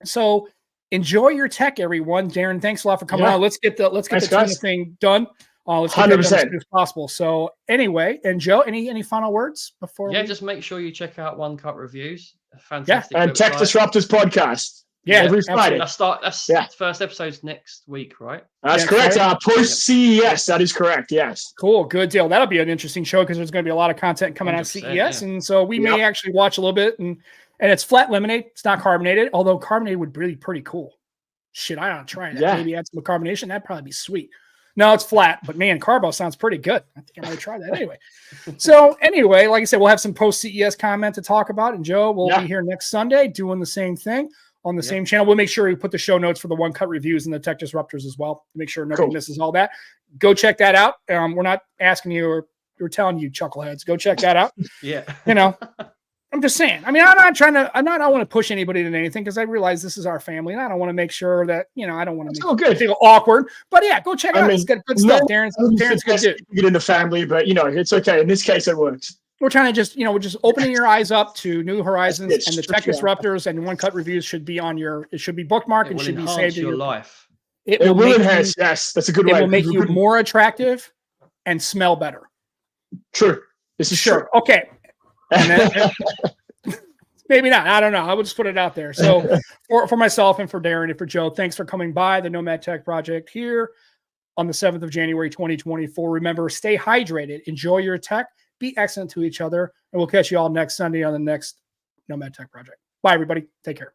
So enjoy your tech, everyone. Darren, thanks a lot for coming on. Let's get the Tuna thing done. Let's get 100%. As soon as possible. So anyway, and Joe, any final words before? Just make sure you check out One Cup Reviews. Fantastic. And Tech Disruptors podcast. Yeah, every Friday. That's first episode's next week, right? That's correct. Post CES, that is correct. Yes. Cool, good deal. That'll be an interesting show because there's going to be a lot of content coming out of CES, and so we may actually watch a little bit. And it's flat lemonade. It's not carbonated, although carbonated would be pretty cool. Shit, I ought to try that. Yeah. Maybe add some carbonation. That'd probably be sweet. No, it's flat, but man, carbo sounds pretty good. I think I might try that anyway. So anyway, like I said, we'll have some post CES content to talk about, and Joe will be here next Sunday doing the same thing on the same channel. We'll make sure we put the show notes for the One Cut reviews and the Tech Disruptors as well. Make sure nobody misses all that. Go check that out. We're not asking you or we're telling you, chuckleheads. Go check that out. Yeah. You know, I'm just saying. I mean, I don't want to push anybody to anything because I realize this is our family, and I don't want to make sure that, you know, I don't want to make it feel awkward. But yeah, go check it out. It's good stuff. Darren's good dude. Get in the family, but you know, it's okay. In this case, it works. We're trying to we're just opening your eyes up to new horizons, and the Tech Disruptors and One Cut reviews should be on it should be bookmarked and should be saved in your life. It will enhance. Yes, that's a good way. It will make you more attractive and smell better. True. This is true. Okay. And then, maybe not. I don't know. I would just put it out there. So for myself and for Darren and for Joe, thanks for coming by the Nomad Tech Project here on the 7th of January, 2024. Remember, stay hydrated, enjoy your tech, be excellent to each other, and we'll catch you all next Sunday on the next Nomad Tech Project. Bye, everybody. Take care.